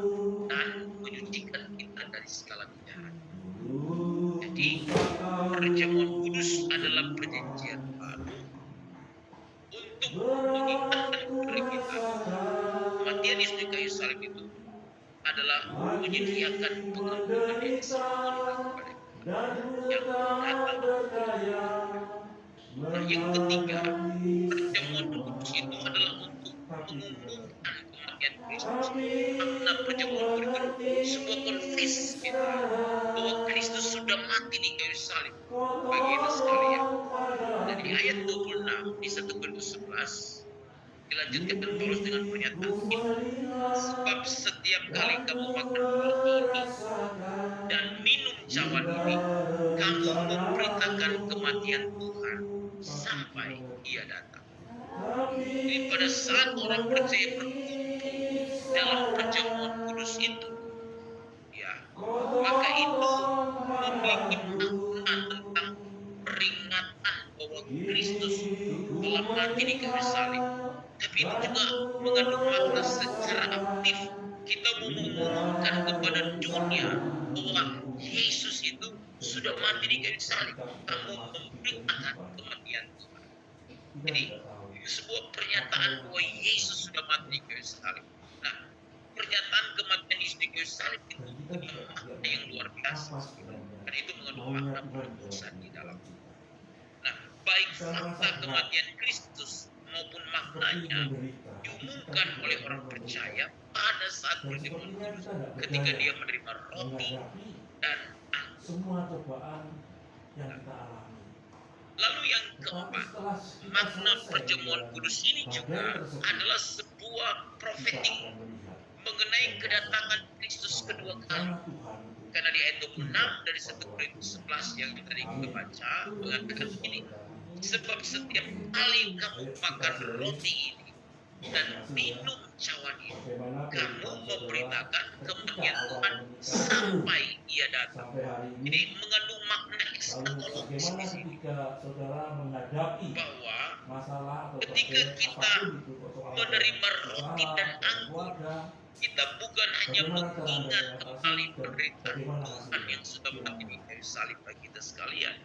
dan menyucikan kita dari segala kejahatan. Jadi perjamuan kudus adalah perjanjian baru untuk mengingatkan kepada kita kematian Yesus di kayu salib itu adalah menyediakan pengampunan yang sempurna kepada kita yang datang. Nah, yang ketiga, perjamuan kudus itu adalah untuk mengumumkan kematian Kristus. Makna perjamuan kudus itu sebuah konfes kita bahwa Kristus sudah mati di kayu salib bagi kita sekalian. Dari ayat 26 di 1 Korintus 11 dilanjutkan Paulus dengan pernyataan ini, sebab setiap kali kamu makan roti ini dan minum cawan ini, kamu memberitakan kematian Tuhan sampai Ia datang. Jadi pada saat orang percaya berkumpul dalam perjamuan kudus itu, ya, maka itu memiliki makna tentang peringatan bahwa Kristus telah mati di kayu salib. Tapi itu juga mengandung makna secara aktif. Kita mau mengumumkan kepada dunia bahwa Yesus itu sudah mati di kayu salib. Kamu memberitakan kematian Tuhan. Jadi sebuah pernyataan bahwa Yesus sudah mati di kayu salib. Nah, pernyataan kematian Yesus di kayu salib itu punya makna yang luar biasa. Dan itu mengandung makna penebusan di dalam. Nah, baik fakta kematian Kristus maupun maknanya diumumkan oleh orang percaya pada saat perjamuan kudus ketika dia menerima roti dan anggur. semua cobaan yang kita alami. Lalu yang Tetapi keempat, setelah kita makna selesai perjamuan dengan kudus ini juga bagian tersebut, adalah sebuah kita profetik akan melihat mengenai kedatangan Kristus kedua kali. rencana Tuhan untuk Karena di ayat 26 dari 1 Korintus 11 yang tadi kita baca mengatakan begini, sebab setiap kali kamu makan roti ini dan minum cawan ini, bagaimana kamu kehidupan memberitakan saudara kematian ketika Tuhan awal menikah sampai Ia datang. sampai hari Jadi ini. mengandung makna Lalu eskatologis bagaimana di sini ketika saudara menghadapi bahwa masalah atau Ketika terkait kita apapun itu soal menerima roti usaha dan atau anggur, keluarga, kita bukan hanya bagaimana cara Anda mengingat mengatasi kembali dan penderitaan bagaimana Tuhan hasilnya? yang sudah Iya, mati di kayu salib bagi kita sekalian,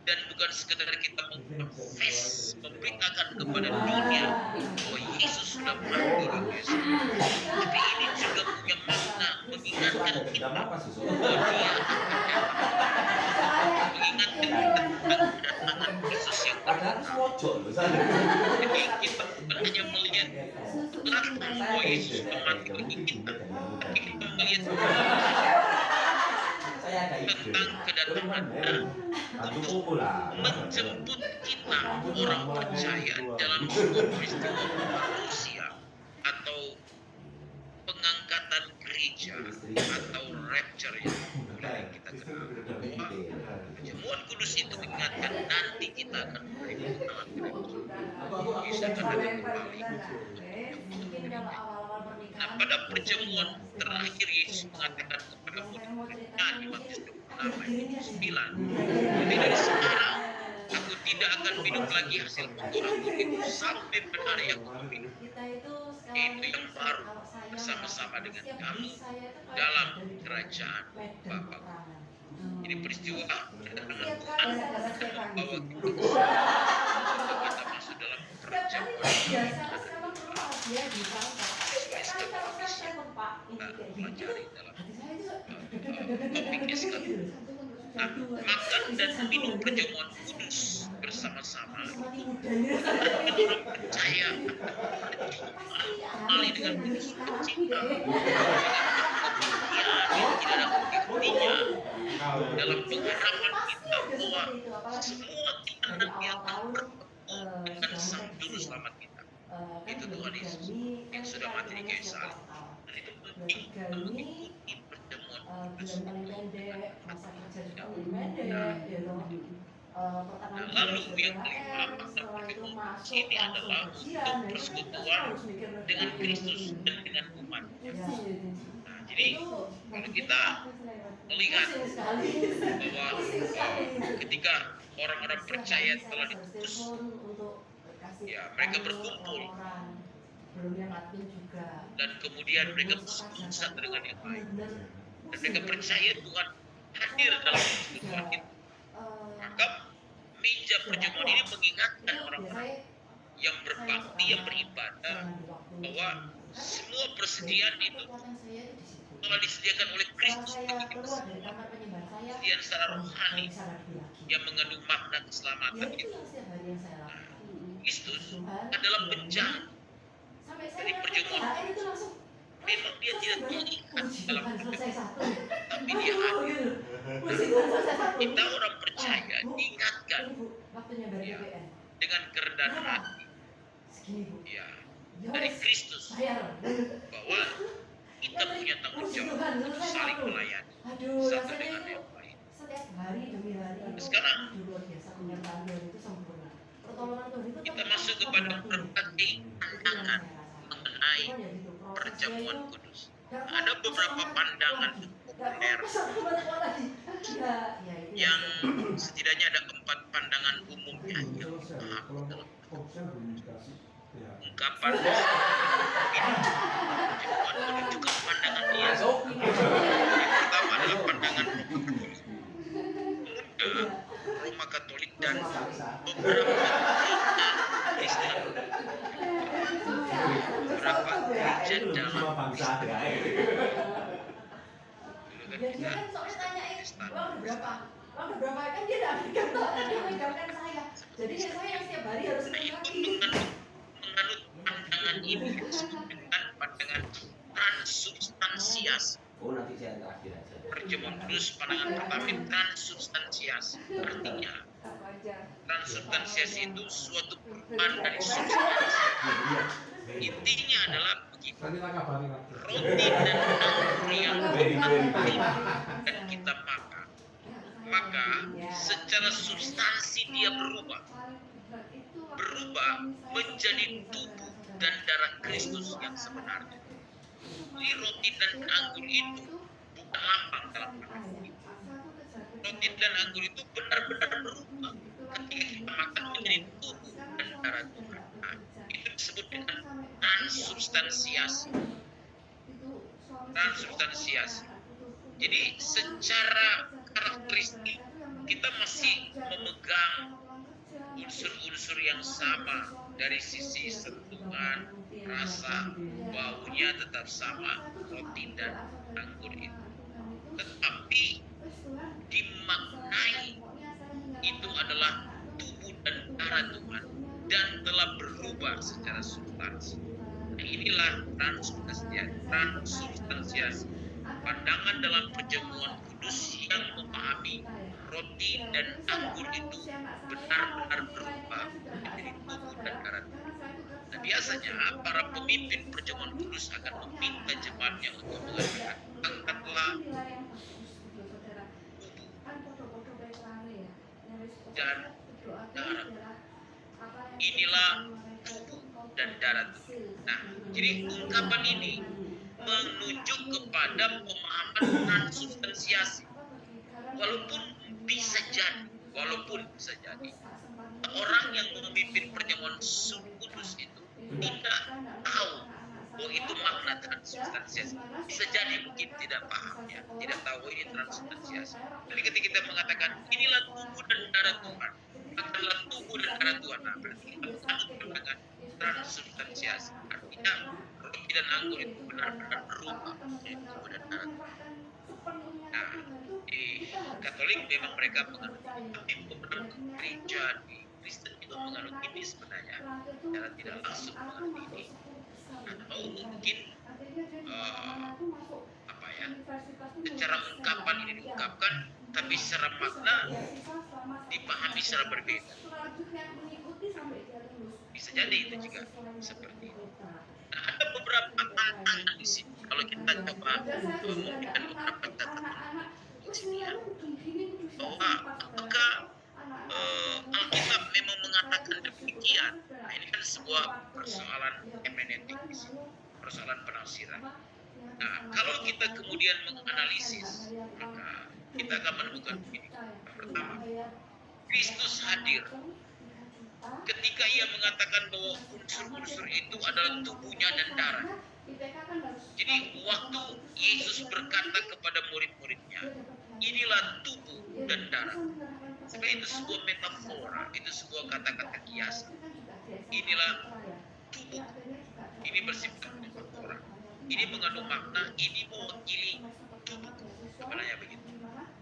dan bukan sekedar kita mungkin bisa dimulai mengkonfes, dari memberitakan kepada dunia bahwa Yesus sudah mati di kayu salib, tapi ini juga punya makna mengingatkan kita bahwa Dia mengingatkan kita tentang kedatangan Yesus yang Padahal pertama. semojok loh sana. Jadi kita bukan hanya melihat belakang bahwa Yesus sudah mati bagi kita, tapi kita melihat Saya ada ide. tentang kedatangannya Bantu untuk pukul lah. menjemput kita orang percaya dalam sebuah peristiwa manusia atau pengangkatan gereja atau rapture yang mulai kita kenal, bahwa perjamuan kudus itu mengingatkan nanti kita akan menerima pengenalan Yesus akan datang kembali. Nah, pada perjamuan terakhir Yesus mengatakan kepada murid-muridnya di Matius 26 ayat 9, "Tapi dari sekarang aku tidak akan minum lagi hasil pokok anggur itu sampai pada hari yang aku minum, yaitu yang baru bersama-sama dengan kami dalam kerajaan Bapa." Ini peristiwa kedatangan Tuhan yang membawa kita kita masuk dalam kerajaan pelajari dalam topik SK. Nah, makan dan minum perjamuan kudus bersama-sama orang percaya kembali dengan kudus cinta yang tidak ada buktinya dalam pengharapan kita bahwa semua kita nanti akan bertemu dengan Sang Juru Selamat kita, itu Tuhan Yesus yang sudah mati di kayu salib. Dan itu penting untuk mengikuti perjamuan kudus. Nah, lalu yang kelima, makna perjamuan kudus ini adalah untuk persekutuan dengan Kristus dan dengan umat-Nya. Nah, jadi kalau kita melihat bahwa ketika orang-orang percaya telah diutus, ya mereka berkumpul dan kemudian mereka bersatu satu dengan yang lain, dan mereka percaya Tuhan hadir dalam persekutuan itu. Maka meja perjamuan ini mengingatkan orang-orang yang berbakti, yang beribadah, bahwa semua persediaan itu telah disediakan oleh Kristus bagi kita semua. Persediaan secara rohani yang mengandung makna keselamatan itu. Nah, Kristus adalah penjahat dari perjamuan kudus. Memang dia tidak terlihat dalam perjamuan, tapi dia hadir. Kita orang percaya diingatkan ya, dengan kerendahan hati ya, dari Kristus bahwa kita punya tanggung jawab untuk saling melayani satu dengan yang lain. Sekarang kita masuk kepada berbagai pandangan mengenai perjamuan kudus. Ada beberapa pandangan populer yang setidaknya ada 4 pandangan umumnya yang dipahami dalam ungkapan ini perjamuan menunjukkan pandangan dia. Yang pertama adalah pandangan Roma Katolik dan beberapa Kristen, beberapa gereja dalam menganut pandangan ini dengan pandangan transubstansiasi. Oh, nanti saya terakhir aja. Perjamuan kudus pandangan pertama transubstansiasi, artinya transubstansiasi itu suatu perubahan dari substansi. Intinya adalah begitu, roti dan anggur yang dan kita makan, maka secara substansi dia berubah menjadi tubuh dan darah Kristus yang sebenarnya. Jadi roti dan anggur itu bukan lambang dalam pandangan kita. Roti dan anggur itu benar-benar berubah ketika kita makan menjadi tubuh dan darah Tuhan. Nah, itu disebut dengan transubstansiasi. Transubstansiasi. Jadi secara karakteristik kita masih memegang unsur-unsur yang sama dari sisi sentuhan, rasa, baunya tetap sama, roti dan anggur itu. Tetapi dimaknai itu adalah tubuh dan darah Tuhan dan telah berubah secara substansi. Nah, inilah transubstansiasi. Pandangan dalam perjamuan kudus yang memahami roti dan anggur itu benar-benar berubah menjadi tubuh dan darah Tuhan. Nah, biasanya para pemimpin perjamuan kudus akan meminta jemaatnya untuk mengatakan, angkatlah dan darah. Inilah tubuh dan darah Tuhan. Nah, jadi ungkapan ini menunjuk kepada pemahaman transubstansiasi. Walaupun bisa jadi orang yang memimpin perjamuan kudus itu tidak tahu bahwa itu makna transubstansiasi. Bisa jadi mungkin tidak paham ya, tidak tahu ini transubstansiasi. Tapi ketika kita mengatakan inilah tubuh dan darah Tuhan, adalah tubuh dan darah Tuhan, nah berarti kita menganut dengan transubstansiasi. Artinya roti dan anggur itu benar-benar berubah menjadi tubuh dan darah Tuhan. Nah, di Katolik memang mereka menganut ini, tapi beberapa gereja di Kristen juga menganut ini sebenarnya, secara tidak langsung menganut ini. Atau mungkin secara ungkapan ini diungkapkan, tapi secara makna dipahami secara berbeda. Bisa jadi itu juga seperti itu. Nah, ada beberapa tantangan di sini. Kalau kita coba memberikan beberapa catatan di sini ya, bahwa apakah Alkitab memang mengatakan demikian? Nah, ini kan sebuah persoalan hermeneutik di sini, persoalan penafsiran. Nah, kalau kita kemudian menganalisis, maka kita akan menemukan begini. Yang pertama, Kristus hadir ketika ia mengatakan bahwa unsur-unsur itu adalah tubuhnya dan darah. Jadi waktu Yesus berkata kepada murid-muridnya, inilah tubuh dan darah. Sebenarnya itu sebuah metafora, itu sebuah kata-kata kiasan. Inilah tubuh. Ini bersifat metafora. Ini mengandung makna, ini mewakili tubuh. Sebenarnya begitu.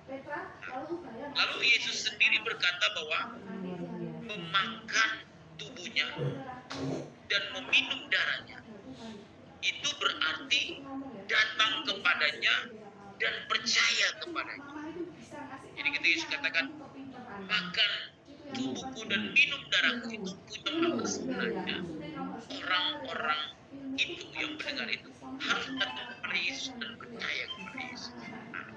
Nah, lalu Yesus sendiri berkata bahwa memakan tubuhnya dan meminum darahnya itu berarti datang kepadanya dan percaya kepadanya. Jadi ketika Yesus katakan makan tubuhku dan minum darahku, itu punya makna sebenarnya orang-orang itu yang mendengar itu harus datang kepada Yesus dan percaya kepada Yesus. Nah,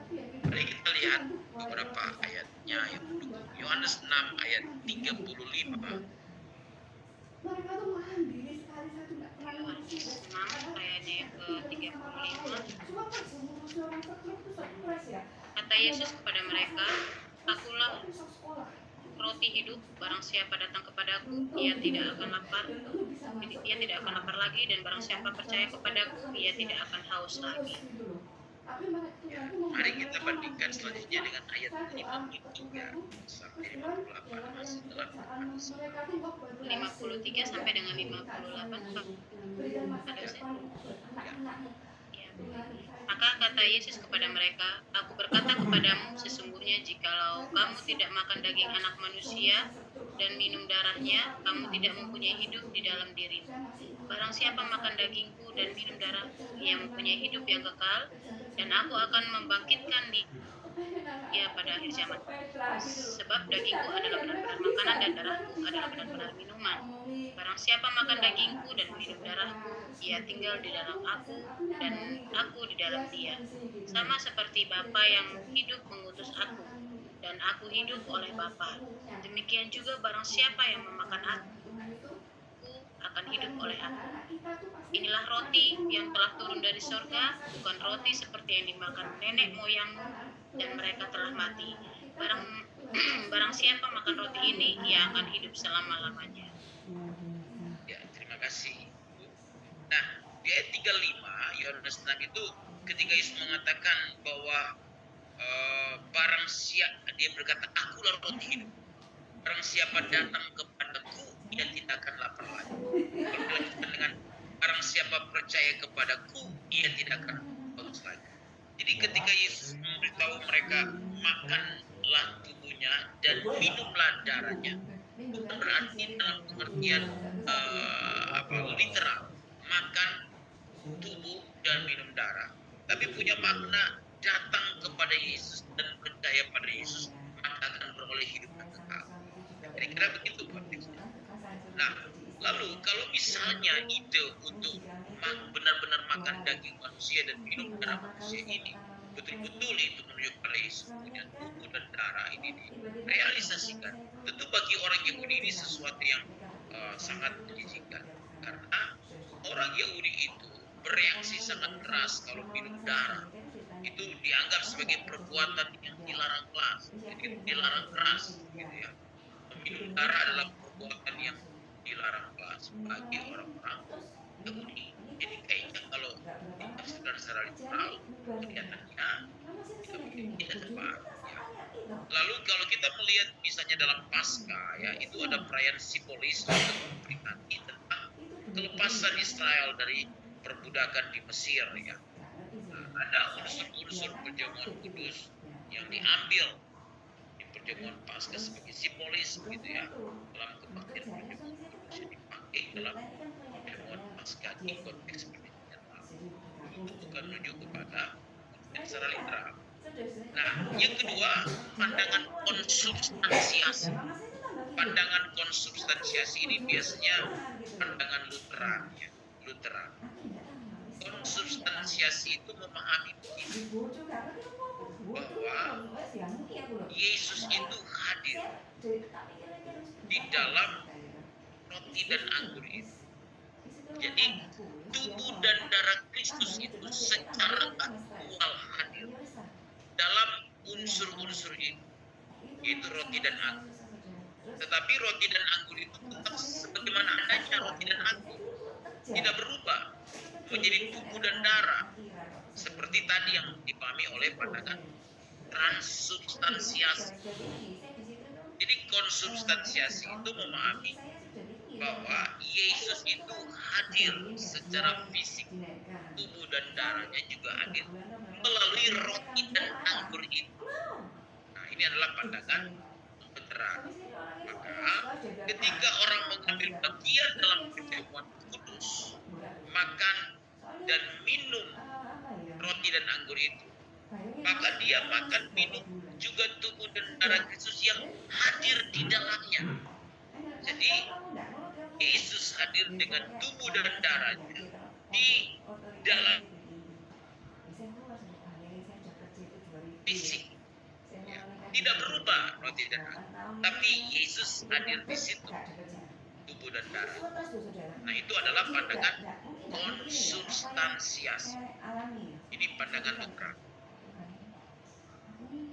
mari kita lihat beberapa ayatnya yang mendukung. Yohanes 6 ayat 35. Yohanes 6 ayatnya yang ke-35. Kata Yesus kepada mereka, akulah roti hidup, barang siapa datang kepadaku, ia tidak akan lapar. Ia tidak akan lapar lagi, dan barang siapa percaya kepadaku, ia tidak akan haus lagi. Ya, mari kita bandingkan selanjutnya dengan ayat 53 sampai 58 masih dalam Yohanes 53 sampai dengan 58. Ada saya? Ya. Maka kata Yesus kepada mereka, aku berkata kepadamu, sesungguhnya jikalau kamu tidak makan daging anak manusia dan minum darahnya, kamu tidak mempunyai hidup di dalam dirimu. Barang siapa makan dagingku dan minum darahku, ia mempunyai hidup yang kekal, dan aku akan membangkitkan dia pada akhir zaman. Sebab dagingku adalah benar-benar makanan dan darahku adalah benar-benar minuman. Barang siapa makan dagingku dan minum darahku, ia tinggal di dalam aku dan aku di dalam dia. Sama seperti Bapa yang hidup mengutus aku, dan aku hidup oleh Bapa. Demikian juga barang siapa yang memakan aku akan hidup oleh aku. Inilah roti yang telah turun dari sorga, bukan roti seperti yang dimakan nenek moyangmu, dan mereka telah mati. Barang barang siapa makan roti ini, ia akan hidup selama-lamanya. Ya, terima kasih. Nah, di ayat 35 Yohanes 6 itu ketika Yesus mengatakan bahwa barang siapa, dia berkata, akulah roti hidup. Barang siapa datang kepadaku, ia tidak akan lapar lagi. Kalau dilanjutkan dengan barang siapa percaya kepadaku, ia tidak akan haus lagi. Jadi ketika Yesus memberitahu mereka, makanlah tubuhnya dan minumlah darahnya, bukan berarti dalam pengertian literal, makan tubuh dan minum darah, tapi punya makna datang kepada Yesus dan percaya pada Yesus, maka akan beroleh hidup yang kekal. Kira-kira begitu konteksnya. Nah, lalu kalau misalnya ide untuk benar-benar makan daging manusia dan minum darah manusia ini betul-betul itu menunjukkan pada Yesus punya tubuh dan darah ini direalisasikan, tentu bagi orang Yahudi ini sesuatu yang sangat menjijikkan, karena orang Yahudi itu bereaksi sangat keras kalau minum darah. Itu dianggap sebagai perbuatan yang dilarang keras, jadi dilarang keras, gitu ya. Minum darah adalah perbuatan yang dilarang keras bagi orang-orang Yahudi. Jadi kayaknya kalau ditafsirkan secara literal, kelihatannya itu tidak tepat. Ya. Lalu kalau kita melihat misalnya dalam Paskah, ya itu ada perayaan simbolis untuk memperingati tentang kelepasan Israel dari perbudakan di Mesir, ya. Ada unsur-unsur perjamuan kudus yang diambil di perjamuan Paskah sebagai simbolis, gitu ya, dalam kebaktian perjamuan kudus yang dipakai dalam perjamuan Paskah di konteks perjanjian lama. Itu bukan menunjuk kepada secara literal. Nah, yang kedua, pandangan konsubstansiasi. Pandangan konsubstansiasi ini biasanya pandangan Lutheran, ya. Lutheran. Konsubstansiasi itu memahami begini, bahwa Yesus itu hadir di dalam roti dan anggur itu. Jadi tubuh dan darah Kristus itu secara aktual hadir dalam unsur-unsur itu, yaitu roti dan anggur. Tetapi roti dan anggur itu tetap sebagaimana adanya roti dan anggur, tidak berubah menjadi tubuh dan darah, seperti tadi yang dipahami oleh pandangan transubstansiasi. Jadi konsubstansiasi itu memahami bahwa Yesus itu hadir secara fisik, tubuh dan darahnya juga hadir melalui roti dan anggur itu. Nah, ini adalah pandangan Lutheran. Maka ketika orang mengambil bagian dalam perjamuan kudus, makan dan minum roti dan anggur itu, maka dia makan minum juga tubuh dan darah Kristus yang hadir di dalamnya. Jadi Yesus hadir dengan tubuh dan darahnya di dalam fisik, ya. Tidak berubah roti dan anggur, tapi Yesus hadir di situ, tubuh dan darah. Nah, itu adalah pandangan konsubstansiasi. Ini pandangan Lutheran.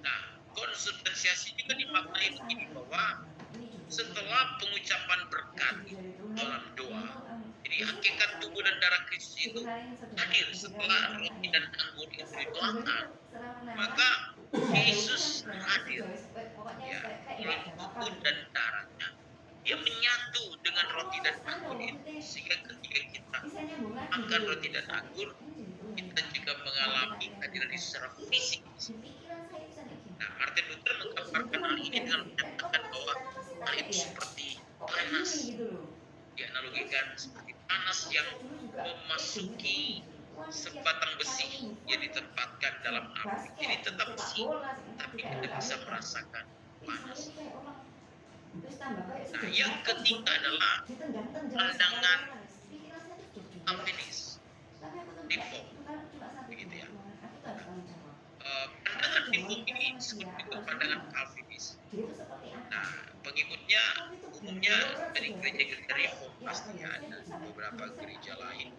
Nah, konsubstansiasi juga dimaknai begini, bahwa setelah pengucapan berkat dalam doa, jadi hakikat tubuh dan darah Kristus itu hadir setelah roti dan anggur itu didoakan, maka Yesus hadir, ya, oleh tubuh dan darahnya. Dia menyatu dengan roti dan anggur itu, sehingga ketika kita makan roti dan anggur, kita juga mengalami kehadiran Yesus secara fisik. Nah, Martin Luther menggambarkan hal ini dengan menyatakan bahwa hal itu seperti panas. Dianalogikan seperti panas yang memasuki sebatang besi yang ditempatkan dalam api. Jadi tetap besi, tapi kita bisa merasakan panas. Nah, yang ketiga adalah pandangan Calvinis, Reform, begitu ya. Pandangan Reform ini disebut juga pandangan Calvinis. Nah, pengikutnya umumnya dari gereja-gereja Reform, pastinya ada beberapa gereja lain.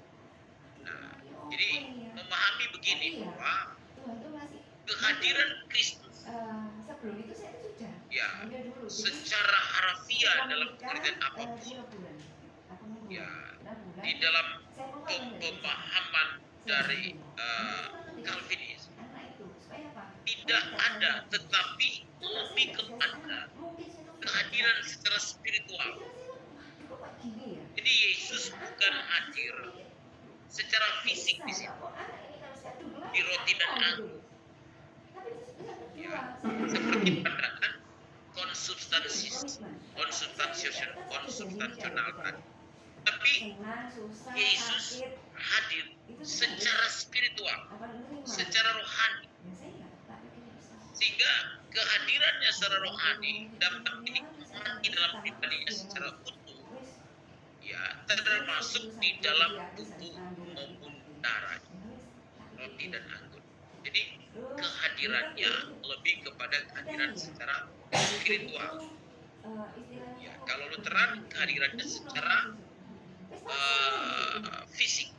Nah, jadi memahami begini, bahwa kehadiran Kristus, ya secara harafiah dalam pengertian apapun, ya di dalam pemahaman dari Calvinis tidak ada, tetapi lebih kepada kehadiran secara spiritual. Jadi Yesus bukan hadir secara fisik di situ, di roti dan anggur, ya, seperti pandangan konsubstansional tadi. Tapi Yesus hadir secara spiritual, secara rohani, sehingga kehadirannya secara rohani dapat dinikmati dalam pribadinya secara utuh, ya, termasuk di dalam tubuh maupun darah, roti dan anggur. Jadi kehadirannya lebih kepada kehadiran secara spiritual. Ya, kalau Lutheran kehadirannya secara fisik.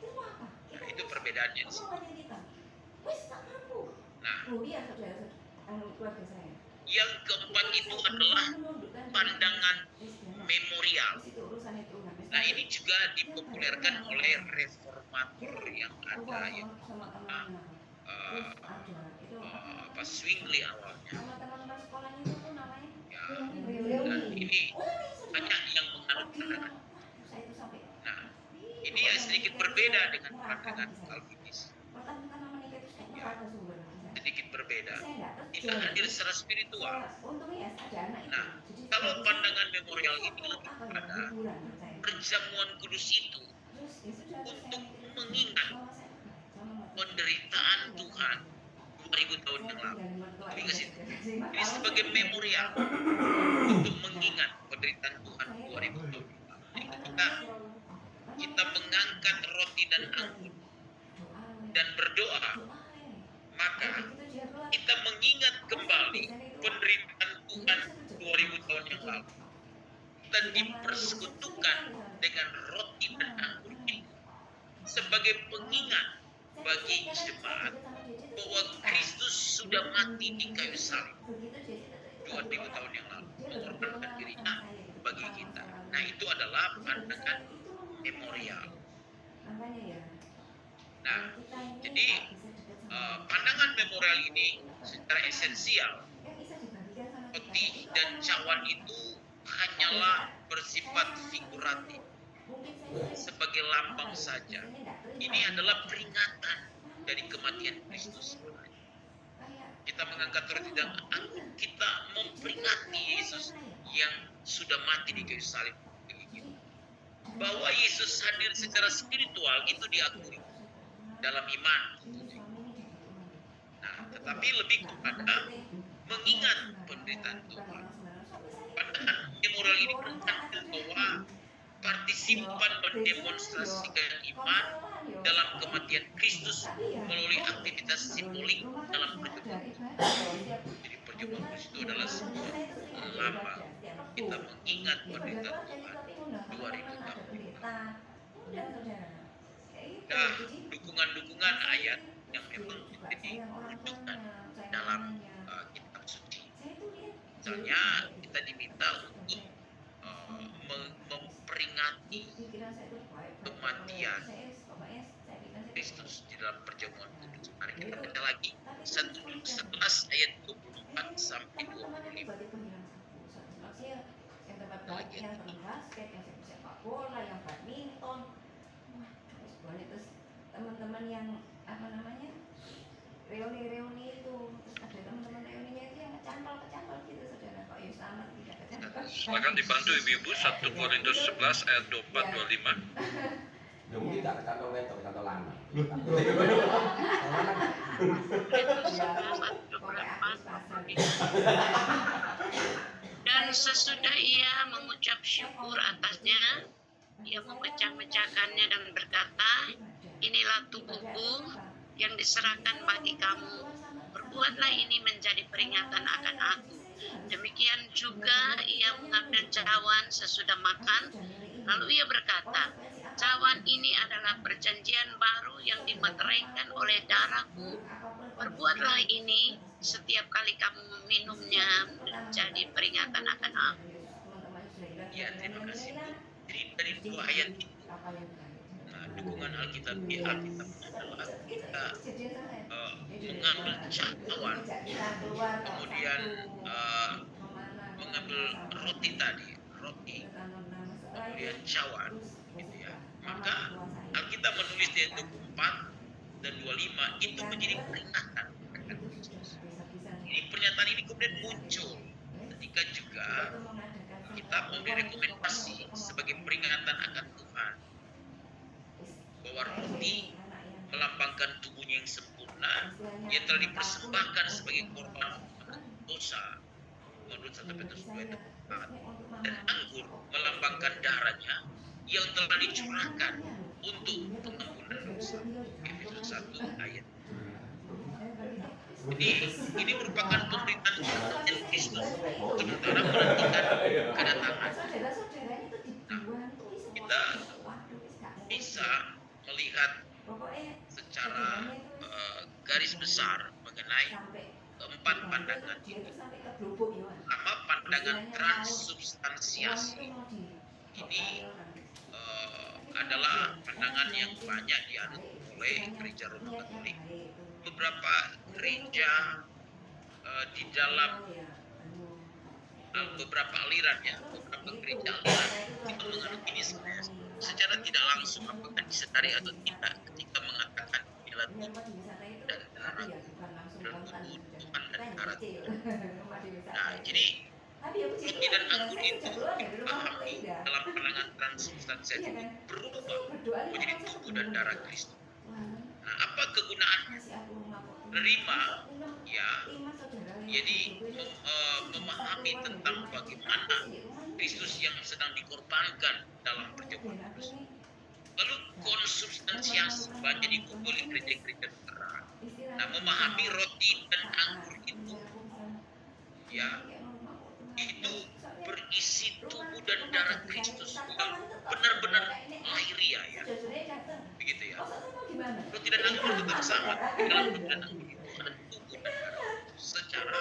Nah, itu perbedaannya di sini. Nah, yang keempat itu adalah pandangan memorial. Nah, ini juga dipopulerkan oleh reformator yang ada, yang Zwingli awalnya. Ya, dan ini banyak yang menganut pandangan. Nah, ini yang sedikit berbeda dengan pandangan Calvinis. Ya, sedikit berbeda. Tidak hadir secara spiritual. Nah, kalau pandangan memorial ini lebih pada perjamuan kudus itu untuk mengingat penderitaan Tuhan 2000 tahun yang lalu. Ini sebagai memorial untuk mengingat penderitaan Tuhan 2000 tahun yang lalu. Jadi ketika kita mengangkat roti dan anggur dan berdoa, maka kita mengingat kembali penderitaan Tuhan 2000 tahun yang lalu dan dipersekutukan dengan roti dan anggur itu sebagai pengingat bagi jemaat bahwa Kristus sudah mati di kayu salib 2000 tahun yang lalu, mengorbankan dirinya bagi kita. Nah, itu adalah pandangan memorial. Nah, jadi pandangan memorial ini secara esensial, peti dan cawan itu hanyalah bersifat figuratif, sebagai lambang saja. Ini adalah peringatan dari kematian Kristus. Kita mengangkat roti dan anggur, kita memperingati Yesus yang sudah mati di kayu salib. Bahwa Yesus hadir secara spiritual itu diakui dalam iman. Nah, tetapi lebih kepada mengingat penderitaan Tuhan. Pandangan memorial ini menekankan bahwa partisipan mendemonstrasikan iman dalam kematian Kristus melalui aktivitas simbolik dalam perjamuan. Jadi perjamuan kudus itu adalah sebuah lambang kita mengingat penderitaan Tuhan 2000 tahun. Nah, dukungan-dukungan ayat yang memang menjadi rujukan dalam kitab suci. Misalnya kita diminta untuk memperingati kematian Kristus di dalam perjamuan kudus. Mari kita baca lagi 1 ayat 24 sampai 25. Lagi yang basket, yang sepak bola, yang badminton, terus teman-teman yang apa namanya reuni itu, terus ada teman-teman reuninya itu yang kecantol gitu, saudara. Kok ya selamat tidak kecantol. Silakan dibantu ibu-ibu 1 Korintus 11 ayat 24-25. Ya mungkin tak kata wetok, kata lanang. Dan sesudah ia mengucap syukur atasnya, ia memecah-mecahkannya dan berkata, inilah tubuhku yang diserahkan bagi kamu. Perbuatlah ini menjadi peringatan akan aku. Demikian juga ia mengambil cawan sesudah makan, lalu ia berkata, cawan ini adalah perjanjian baru yang dimeteraikan oleh darahku. Perbuatlah ini setiap kali kamu minumnya menjadi peringatan akan aku. Ya, terima kasih Bu. Jadi dari dua ayat itu, dukungan Alkitab adalah kita mengambil cawan, kemudian mengambil roti tadi, kemudian cawan, gitu ya. Maka Alkitab menulis di ayat 24 dan 25 itu menjadi peringatan akan Kristus. Ini pernyataan ini kemudian muncul ketika juga kita memberi rekomendasi sebagai peringatan akan Tuhan bahwa roti melambangkan tubuhnya yang sempurna yang telah dipersembahkan sebagai korban dosa menurut 1 Petrus 2 ayat 4, dan anggur melambangkan darahnya yang telah dicurahkan untuk pengampunan dosa. Efesus 1 ayat. Ini merupakan pemberitaan kedatangan Kristus sementara menantikan kedatangan. Nah, kita bisa melihat secara garis besar mengenai keempat pandangan ini. Pertama, pandangan transubstansiasi. Ini adalah pandangan yang banyak dianut oleh gereja Roma Katolik. Beberapa gereja di dalam beberapa aliran ya, beberapa gereja aliran itu menganut ini sebenarnya secara tidak langsung, apakah disadari atau tidak, ketika mengatakan inilah tubuh dan darah tubuh Tuhan dan darah Tuhan. Nah, jadi roti dan anggur itu dipahami dalam pandangan transubstansiasi berubah menjadi tubuh dan darah Kristus. Nah, apa kegunaan menerima? Ya, jadi memahami tentang bagaimana Kristus yang sedang dikorbankan dalam perjamuan kudus. Lalu konsubstansiasi banyak dikubur oleh gereja-gereja Lutheran. Nah, memahami roti dan anggur itu, ya, itu berisi tubuh dan darah Kristus yang benar-benar lahiriah ya, begitu ya. Roti dan anggur tetap sama, dalam roti dan anggur itu ada tubuh dan darah secara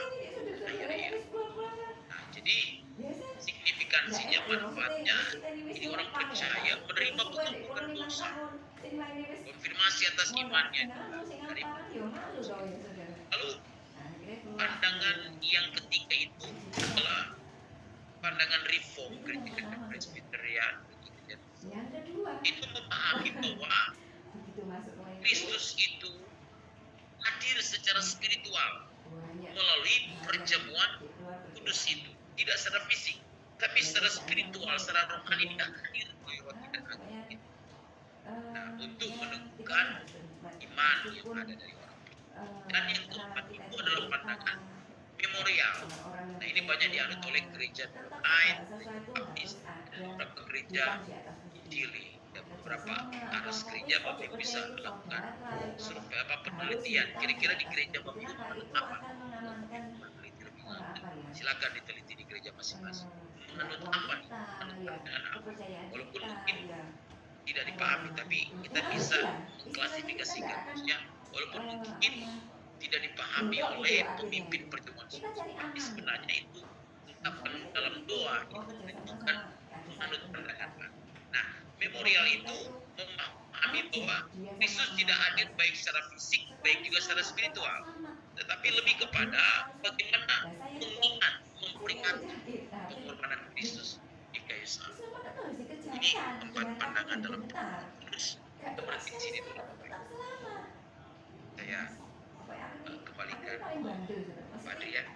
lahiriah. Nah, jadi signifikansinya, manfaatnya, ini orang percaya menerima pengampunan dosa, konfirmasi atas imannya dari. Lalu pandangan yang ketiga itu adalah pandangan reform gereja Presbyterian. Itu memahami bahwa Kristus itu hadir secara spiritual melalui perjamuan kudus itu, tidak secara fisik, tapi secara spiritual, secara rohani dia hadir melalui roti dan anggur itu. Nah, untuk meneguhkan iman yang ada dari orang. Dan yang keempat itu adalah pandangan memorial. Nah, ini banyak dianut oleh gereja lain, Baptis, dan beberapa gereja Injili, dan beberapa aras gereja. Bapak bisa melakukan survei penelitian. Kira-kira di gereja Bapak menganut apa? Meneliti lebih lanjut. Silakan diteliti di gereja masing-masing. Menganut apa nih? Menganut pandangan apa? Walaupun mungkin tidak dipahami, tapi kita bisa mengklasifikasikan. Maksudnya, walaupun mungkin tidak dipahami oleh pemimpin pertemuan suci, tapi sebenarnya itu ungkapan dalam doa itu menunjukkan menganut pandangan. Nah, memorial itu memahami bahwa Kristus tidak hadir baik secara fisik, baik juga secara spiritual, tetapi lebih kepada bagaimana mengingat, memperingati pengorbanan Kristus di kayu salib. Ini empat pandangan dalam pertemuan kudus. Kita berhenti di sini dulu. Saya kembalikan Pak Adrian.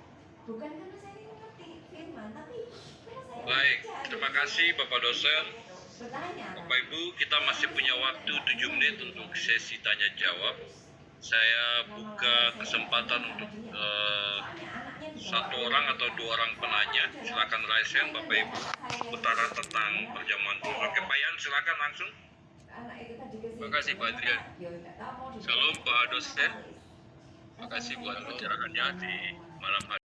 Baik, terima kasih Bapak dosen. Bapak Ibu, kita masih punya waktu 7 menit untuk sesi tanya jawab. Saya buka kesempatan untuk satu orang atau dua orang penanya. Silakan raise hand Bapak Ibu. Putaran tentang perjamuan kudus. Oke, Pak Yan, silakan langsung. Terima kasih Pak Adrian. Shalom Pak dosen. Terima kasih buat pencerahannya di malam hari